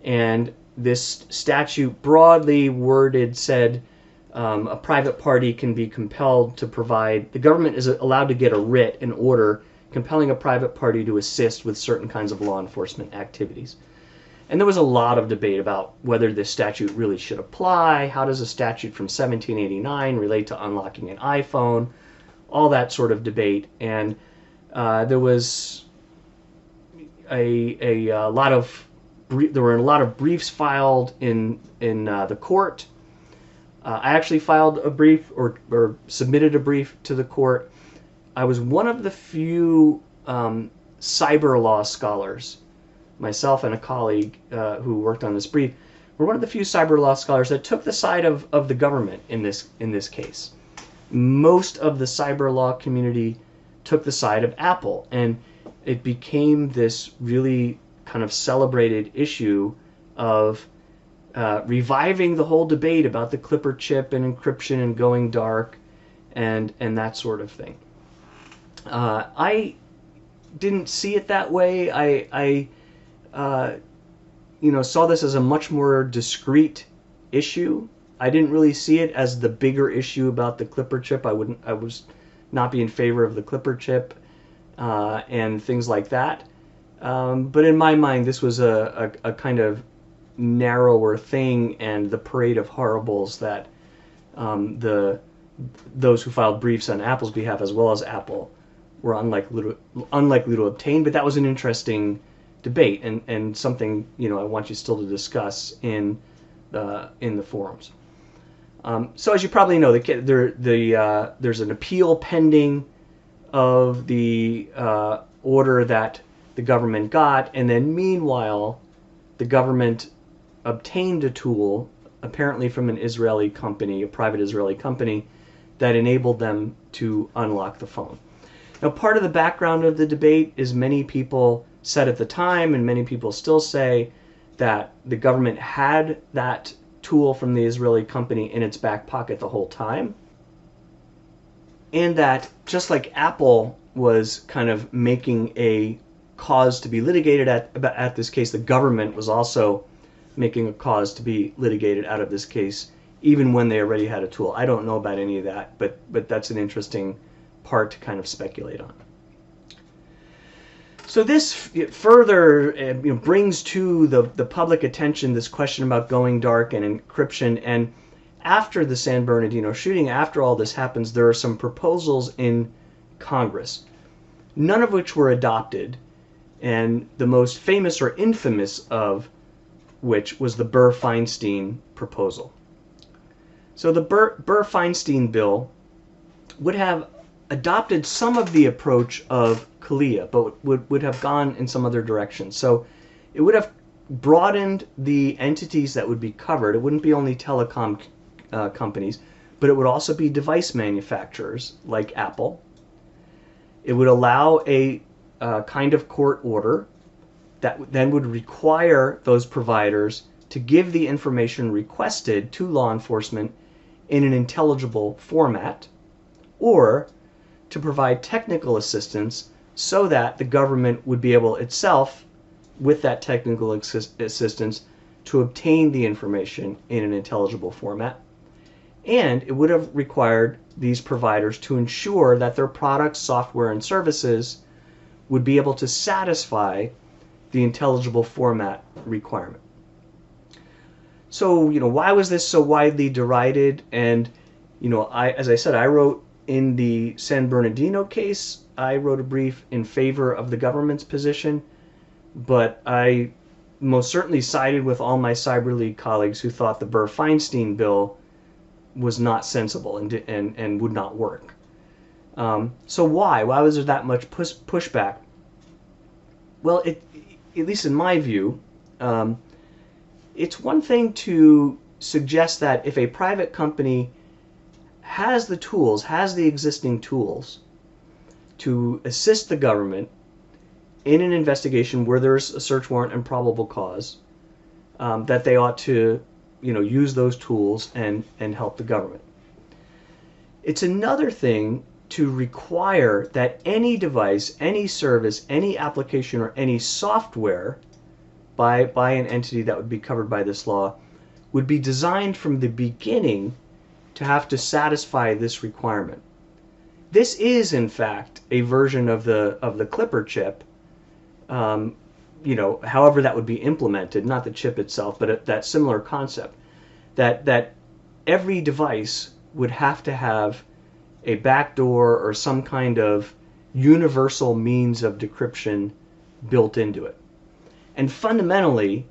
And this statute, broadly worded, said a private party can be compelled to provide, the government is allowed to get a writ, an order, compelling a private party to assist with certain kinds of law enforcement activities. And there was a lot of debate about whether this statute really should apply. How does a statute from 1789 relate to unlocking an iPhone? All that sort of debate. And there was a lot of there were a lot of briefs filed in the court. I actually filed a brief or submitted a brief to the court. I was one of the few cyber law scholars, myself and a colleague who worked on this brief, were one of the few cyber law scholars that took the side of the government in this case. Most of the cyber law community took the side of Apple, and it became this really kind of celebrated issue of reviving the whole debate about the Clipper chip and encryption and going dark and that sort of thing. I didn't see it that way. I saw this as a much more discrete issue. I didn't really see it as the bigger issue about the Clipper chip. I was not be in favor of the Clipper chip and things like that. But in my mind, this was a kind of narrower thing, and the parade of horribles that those who filed briefs on Apple's behalf, as well as Apple, were unlikely to obtain. But that was an interesting debate and something I want you still to discuss in the forums. So as you probably know, there's an appeal pending of the order that the government got, and then meanwhile, the government obtained a tool, apparently from an Israeli company, a private Israeli company, that enabled them to unlock the phone. Now, part of the background of the debate is many people said at the time, and many people still say, that the government had that tool from the Israeli company in its back pocket the whole time, and that just like Apple was kind of making a cause to be litigated at this case, the government was also making a cause to be litigated out of this case, even when they already had a tool. I don't know about any of that, but that's an interesting part to kind of speculate on. So this further brings to the public attention this question about going dark and encryption. And after the San Bernardino shooting, after all this happens, there are some proposals in Congress, none of which were adopted, and the most famous or infamous of which was the Ber Feinstein Proposal. So the Ber Feinstein bill would have adopted some of the approach of CALEA, but would have gone in some other direction. So it would have broadened the entities that would be covered. It wouldn't be only telecom companies, but it would also be device manufacturers like Apple. It would allow a kind of court order that then would require those providers to give the information requested to law enforcement in an intelligible format, or to provide technical assistance so that the government would be able itself, with that technical assistance, to obtain the information in an intelligible format. And it would have required these providers to ensure that their products, software, and services would be able to satisfy the intelligible format requirement. So, why was this so widely derided? And, as I said, I wrote in the San Bernardino case, I wrote a brief in favor of the government's position, but I most certainly sided with all my Cyber League colleagues who thought the Ber Feinstein bill was not sensible and would not work. So why? Why was there that much pushback? Well, at least in my view, it's one thing to suggest that if a private company has the tools, has the existing tools to assist the government in an investigation where there's a search warrant and probable cause, that they ought to, use those tools and help the government. It's another thing to require that any device, any service, any application, or any software by an entity that would be covered by this law would be designed from the beginning to have to satisfy this requirement. This is, in fact, a version of the Clipper chip. However that would be implemented, not the chip itself, but that similar concept, that every device would have to have a backdoor or some kind of universal means of decryption built into it. And fundamentally,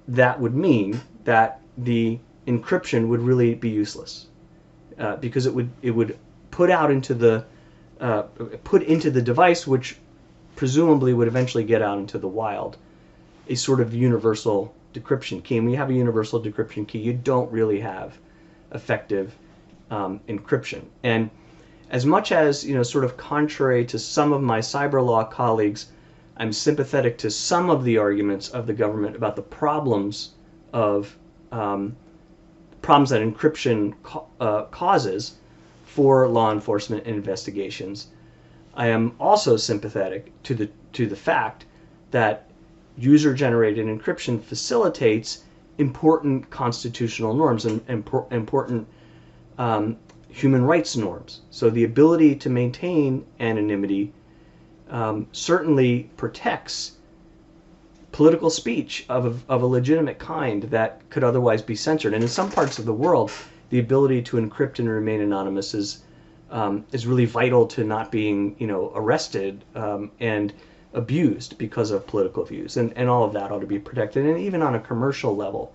that would mean that the encryption would really be useless, because it would put into the device, which presumably would eventually get out into the wild, a sort of universal decryption key. And when you have a universal decryption key, you don't really have effective encryption. And as much as, sort of contrary to some of my cyber law colleagues, I'm sympathetic to some of the arguments of the government about the problems that encryption causes for law enforcement and investigations. I am also sympathetic to the fact that user-generated encryption facilitates important constitutional norms and important human rights norms. So the ability to maintain anonymity certainly protects political speech of a legitimate kind that could otherwise be censored. And in some parts of the world, the ability to encrypt and remain anonymous is really vital to not being, arrested and abused because of political views. And all of that ought to be protected. And even on a commercial level,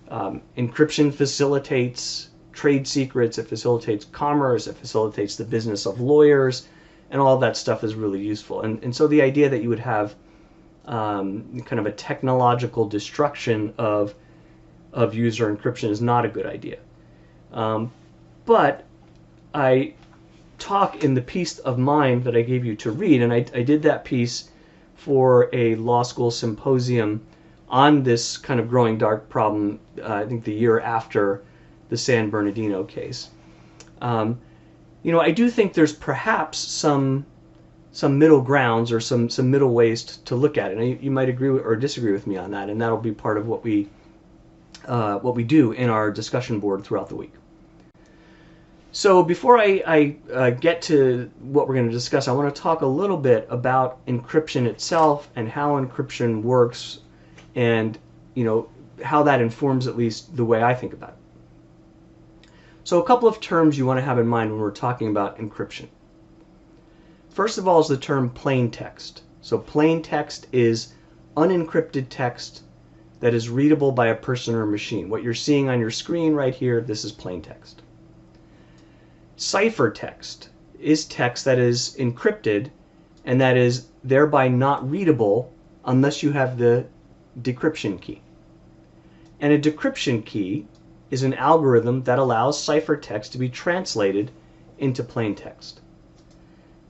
encryption facilitates trade secrets, it facilitates commerce, it facilitates the business of lawyers, and all of that stuff is really useful. And so the idea that you would have kind of a technological destruction of user encryption is not a good idea. But I talk in the piece of mine that I gave you to read, and I did that piece for a law school symposium on this kind of growing dark problem, I think the year after the San Bernardino case. I do think there's perhaps some middle grounds or some middle ways to look at it. And you might agree or disagree with me on that, and that'll be part of what we do in our discussion board throughout the week. So before I get to what we're going to discuss, I want to talk a little bit about encryption itself and how encryption works, and how that informs at least the way I think about it. So a couple of terms you want to have in mind when we're talking about encryption. First of all is the term plain text. So plain text is unencrypted text that is readable by a person or machine. What you're seeing on your screen right here, this is plain text. Ciphertext is text that is encrypted and that is thereby not readable unless you have the decryption key. And a decryption key is an algorithm that allows ciphertext to be translated into plain text.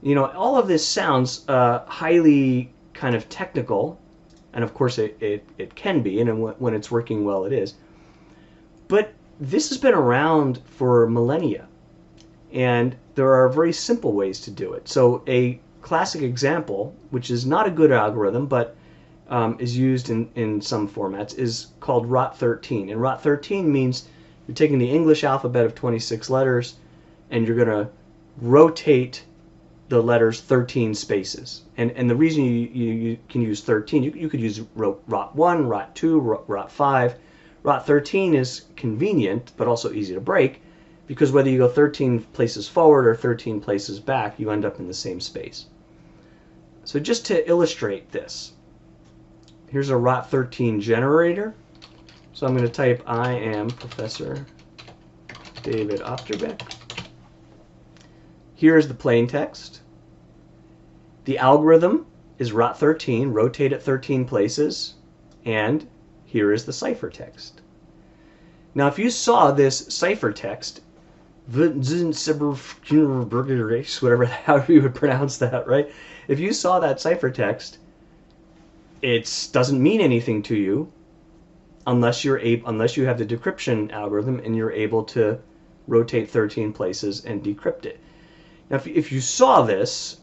All of this sounds highly kind of technical, and of course it can be, and when it's working well it is. But this has been around for millennia, and there are very simple ways to do it. So a classic example, which is not a good algorithm, but is used in some formats, is called ROT13. And ROT13 means you're taking the English alphabet of 26 letters, and you're going to rotate the letters 13 spaces. And the reason you can use 13, you could use ROT1, ROT2, ROT5. ROT13 is convenient, but also easy to break, because whether you go 13 places forward or 13 places back, you end up in the same space. So just to illustrate this, here's a ROT13 generator. So I'm going to type, I am Professor David Opterbeck. Here's the plain text. The algorithm is ROT13, rotate it 13 places, and here is the ciphertext. Now if you saw this ciphertext, whatever, however you would pronounce that, right? If you saw that ciphertext, it doesn't mean anything to you unless you have the decryption algorithm and you're able to rotate 13 places and decrypt it. Now, if you saw this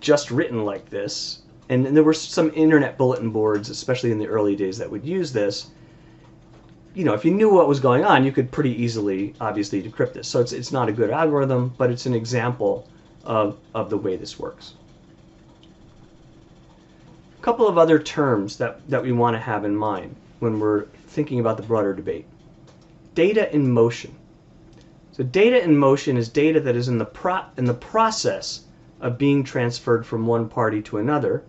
just written like this, and there were some internet bulletin boards, especially in the early days, that would use this, if you knew what was going on, you could pretty easily, obviously, decrypt this. So it's not a good algorithm, but it's an example of the way this works. A couple of other terms that we want to have in mind when we're thinking about the broader debate. Data in motion. So data in motion is data that is in the process of being transferred from one party to another.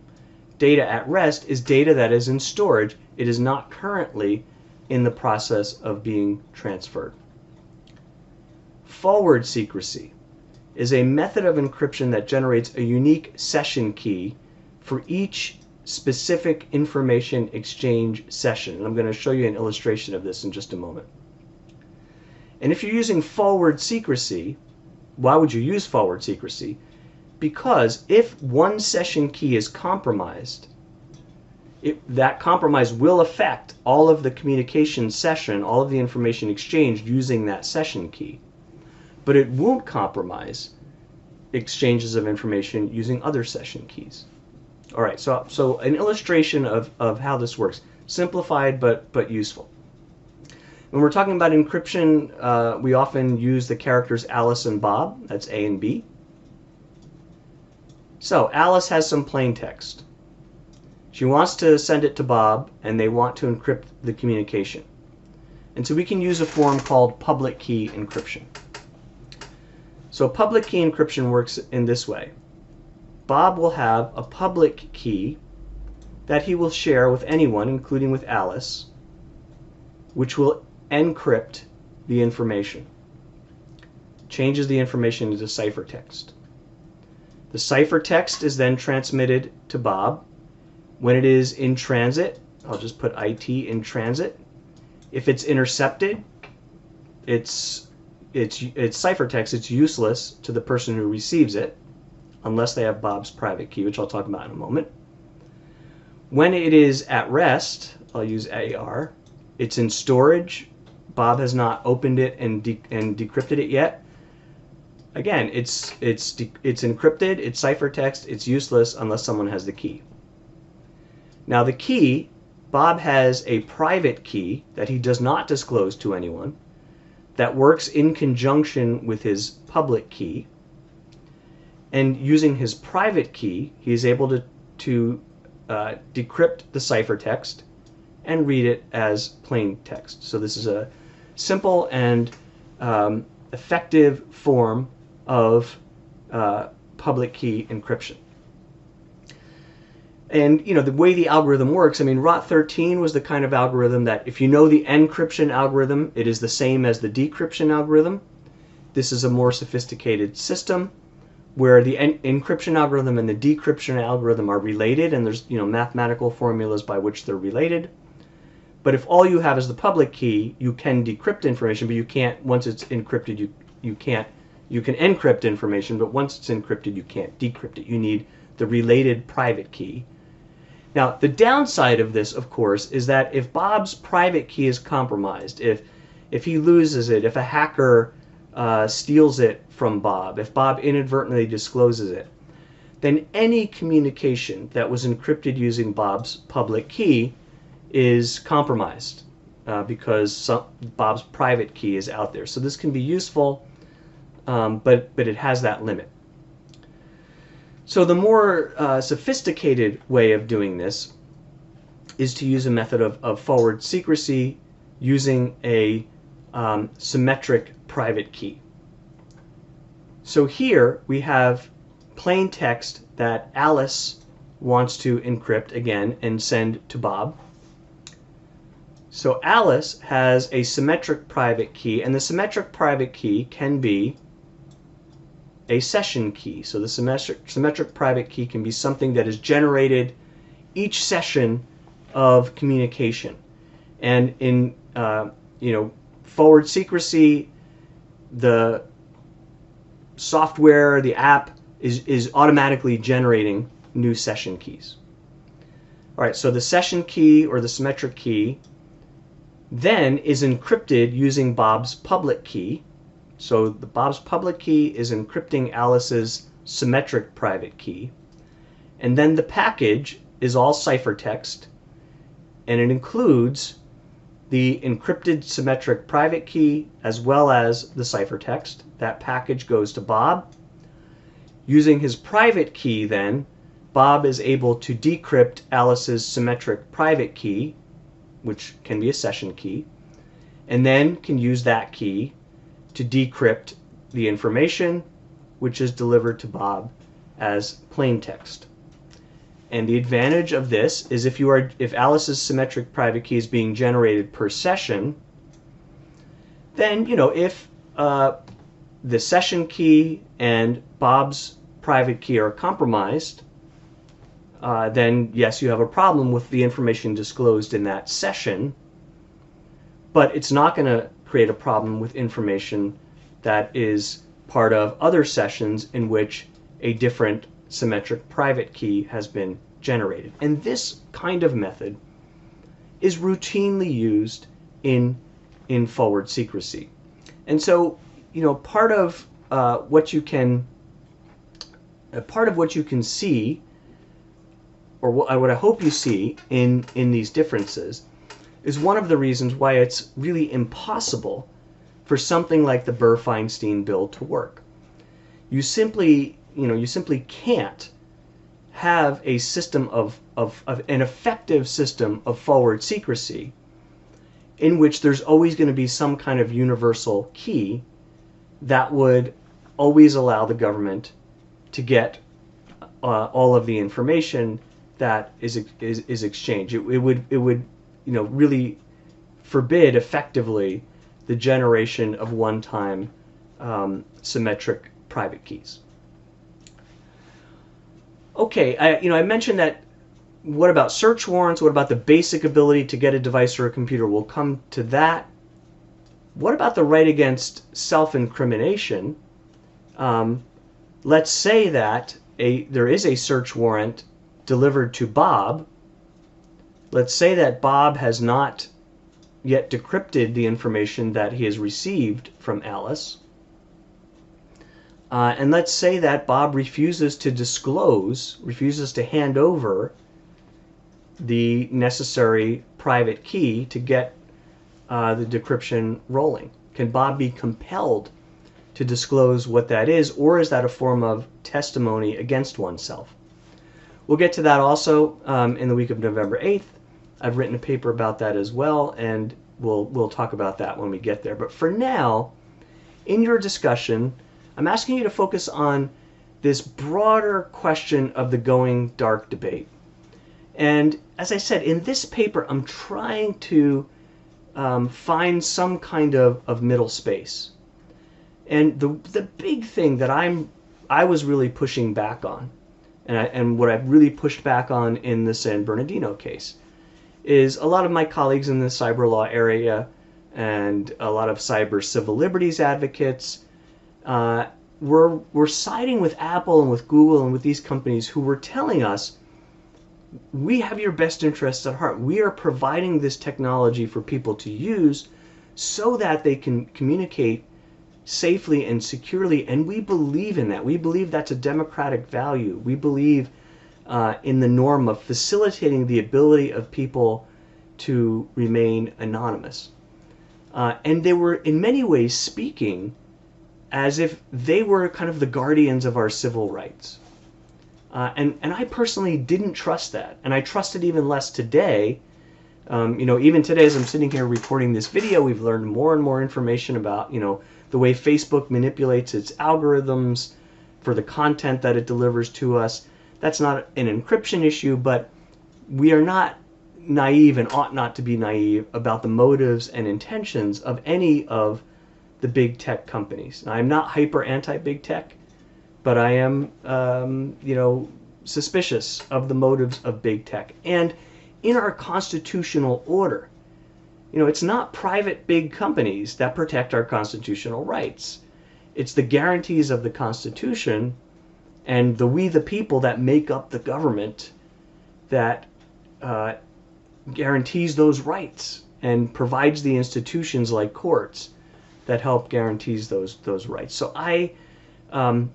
Data at rest is data that is in storage. It is not currently in the process of being transferred. Forward secrecy is a method of encryption that generates a unique session key for each specific information exchange session. And I'm going to show you an illustration of this in just a moment. And if you're using forward secrecy, why would you use forward secrecy? Because if one session key is compromised, that compromise will affect all of the communication session, all of the information exchanged using that session key. But it won't compromise exchanges of information using other session keys. All right, so an illustration of how this works. Simplified but useful. When we're talking about encryption, we often use the characters Alice and Bob. That's A and B. So Alice has some plain text. She wants to send it to Bob, and they want to encrypt the communication. And so we can use a form called public key encryption. So public key encryption works in this way. Bob will have a public key that he will share with anyone, including with Alice, which will encrypt the information. Changes the information into ciphertext. The ciphertext is then transmitted to Bob. When it is in transit, I'll just put IT in transit. If it's intercepted, it's ciphertext. It's useless to the person who receives it, unless they have Bob's private key, which I'll talk about in a moment. When it is at rest, I'll use AR. It's in storage. Bob has not opened it and decrypted it yet. Again, it's encrypted. It's ciphertext. It's useless unless someone has the key. Now the key, Bob has a private key that he does not disclose to anyone that works in conjunction with his public key. And using his private key, he is able to decrypt the ciphertext and read it as plain text. So this is a simple and effective form of public key encryption. And the way the algorithm works, ROT13 was the kind of algorithm that if you know the encryption algorithm, it is the same as the decryption algorithm. This is a more sophisticated system where the encryption algorithm and the decryption algorithm are related, and there's mathematical formulas by which they're related. But if all you have is the public key, you can decrypt information, but you can't, once it's encrypted, you can encrypt information, but once it's encrypted, you can't decrypt it. You need the related private key. Now, the downside of this, of course, is that if Bob's private key is compromised, if he loses it, if a hacker steals it from Bob, if Bob inadvertently discloses it, then any communication that was encrypted using Bob's public key is compromised because Bob's private key is out there. So this can be useful, but it has that limit. So the more sophisticated way of doing this is to use a method of forward secrecy using a symmetric private key. So here we have plain text that Alice wants to encrypt again and send to Bob. So Alice has a symmetric private key, and the symmetric private key can be a session key. So the symmetric private key can be something that is generated each session of communication. And in forward secrecy, the software, the app is automatically generating new session keys. All right, so the session key or the symmetric key then is encrypted using Bob's public key. So Bob's public key is encrypting Alice's symmetric private key. And then the package is all ciphertext, and it includes the encrypted symmetric private key as well as the ciphertext. That package goes to Bob. Using his private key then, Bob is able to decrypt Alice's symmetric private key, which can be a session key, and then can use that key to decrypt the information, which is delivered to Bob as plain text. And the advantage of this is if Alice's symmetric private key is being generated per session, then if the session key and Bob's private key are compromised, then yes, you have a problem with the information disclosed in that session, but it's not going to create a problem with information that is part of other sessions in which a different symmetric private key has been generated. And this kind of method is routinely used in forward secrecy. And so, part of what you can see, or what I hope you see in these differences, is one of the reasons why it's really impossible for something like the Ber Feinstein bill to work. You simply can't have a system of an effective system of forward secrecy in which there's always going to be some kind of universal key that would always allow the government to get all of the information that is exchanged. It would really forbid effectively the generation of one-time symmetric private keys. Okay, I mentioned that. What about search warrants? What about the basic ability to get a device or a computer? We'll come to that. What about the right against self-incrimination? Let's say that there is a search warrant delivered to Bob. Let's say that Bob has not yet decrypted the information that he has received from Alice. And let's say that Bob refuses to hand over the necessary private key to get the decryption rolling. Can Bob be compelled to disclose what that is, or is that a form of testimony against oneself? We'll get to that also in the week of November 8th. I've written a paper about that as well, and we'll talk about that when we get there. But for now, in your discussion, I'm asking you to focus on this broader question of the going dark debate. And as I said, in this paper, I'm trying to find some kind of middle space. And the big thing that I was really pushing back on, and what I've really pushed back on in the San Bernardino case, is a lot of my colleagues in the cyber law area and a lot of cyber civil liberties advocates were siding with Apple and with Google and with these companies who were telling us, we have your best interests at heart. We are providing this technology for people to use so that they can communicate safely and securely, and we believe in that. We believe that's a democratic value. We believe in the norm of facilitating the ability of people to remain anonymous. And they were in many ways speaking as if they were kind of the guardians of our civil rights. And I personally didn't trust that, and I trust it even less today. Even today as I'm sitting here recording this video, we've learned more and more information about, the way Facebook manipulates its algorithms for the content that it delivers to us. That's not an encryption issue, but we are not naive and ought not to be naive about the motives and intentions of any of the big tech companies. Now, I'm not hyper anti-big tech, but I am, suspicious of the motives of big tech. And in our constitutional order, it's not private big companies that protect our constitutional rights. It's the guarantees of the Constitution and we the people that make up the government that guarantees those rights and provides the institutions like courts that help guarantees those rights. So I don't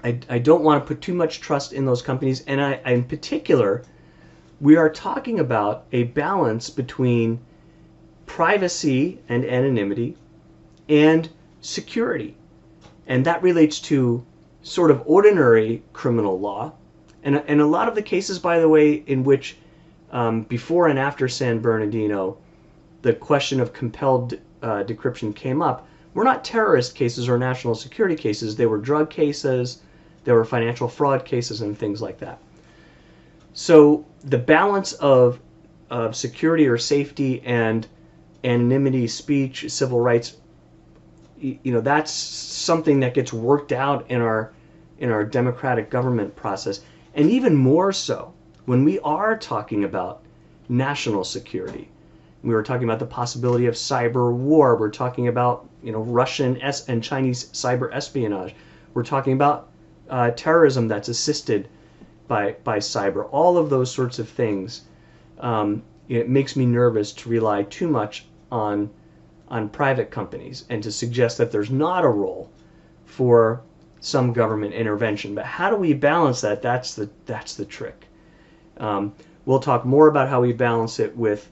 want to put too much trust in those companies, and in particular, we are talking about a balance between privacy and anonymity, and security. And that relates to sort of ordinary criminal law. And a lot of the cases, by the way, in which before and after San Bernardino, the question of compelled decryption came up, were not terrorist cases or national security cases. They were drug cases, there were financial fraud cases, and things like that. So the balance of security or safety and anonymity, speech, civil rights, that's something that gets worked out in our democratic government process. And even more so when we are talking about national security. We were talking about the possibility of cyber war. We're talking about Russian and Chinese cyber espionage. We're talking about terrorism that's assisted by cyber. All of those sorts of things. It makes me nervous to rely too much on private companies and to suggest that there's not a role for some government intervention. But how do we balance that? That's the trick. We'll talk more about how we balance it with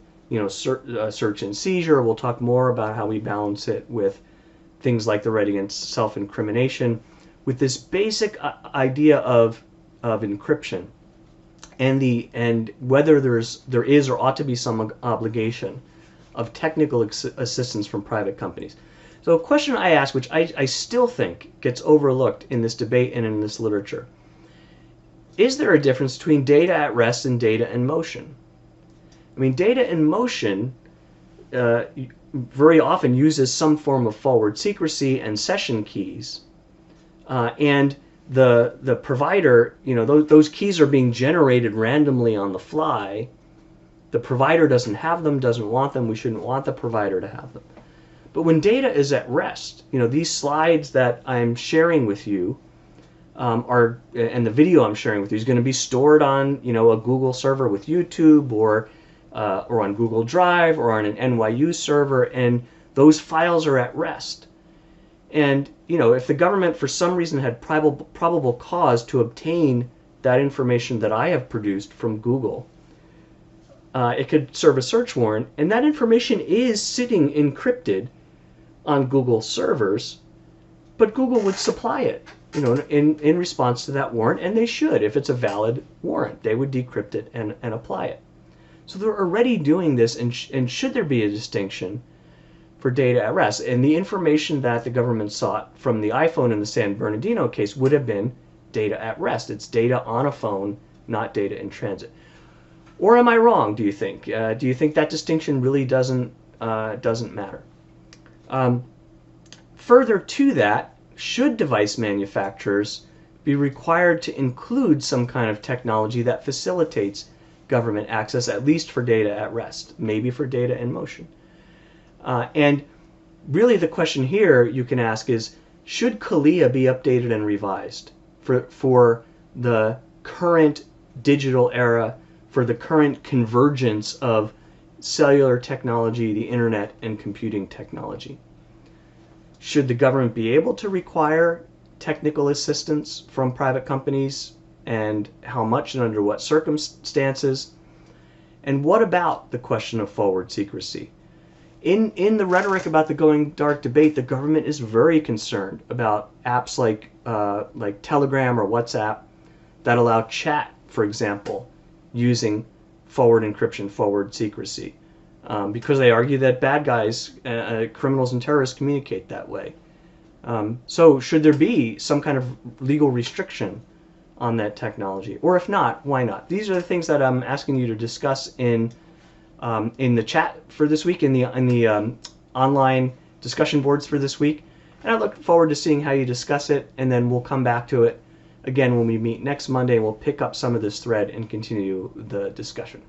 search and seizure. We'll talk more about how we balance it with things like the right against self-incrimination, with this basic idea of encryption and whether there is or ought to be some obligation of technical assistance from private companies. So a question I ask, which I still think gets overlooked in this debate and in this literature, is there a difference between data at rest and data in motion? I mean, data in motion very often uses some form of forward secrecy and session keys, and the provider, those keys are being generated randomly on the fly. The provider doesn't have them, doesn't want them. We shouldn't want the provider to have them. But when data is at rest, these slides that I'm sharing with you and the video I'm sharing with you is going to be stored on, a Google server with YouTube or on Google Drive or on an NYU server, and those files are at rest. And if the government for some reason had probable cause to obtain that information that I have produced from Google, it could serve a search warrant, and that information is sitting encrypted on Google servers, but Google would supply it, in response to that warrant, and they should. If it's a valid warrant, they would decrypt it and apply it. So they're already doing this, and should there be a distinction for data at rest? And the information that the government sought from the iPhone in the San Bernardino case would have been data at rest. It's data on a phone, not data in transit. Or am I wrong, do you think? Do you think that distinction really doesn't matter? Further to that, should device manufacturers be required to include some kind of technology that facilitates government access, at least for data at rest, maybe for data in motion? And really the question here you can ask is, should CALIA be updated and revised for the current digital era, for the current convergence of cellular technology, the internet, and computing technology? Should the government be able to require technical assistance from private companies, and how much and under what circumstances? And what about the question of forward secrecy? In the rhetoric about the going dark debate, the government is very concerned about apps like Telegram or WhatsApp that allow chat, for example, using forward encryption, forward secrecy, because they argue that bad guys, criminals and terrorists communicate that way. So should there be some kind of legal restriction on that technology? Or if not, why not? These are the things that I'm asking you to discuss in the chat for this week, in the online discussion boards for this week. And I look forward to seeing how you discuss it, and then we'll come back to it again when we meet next Monday, and we'll pick up some of this thread and continue the discussion.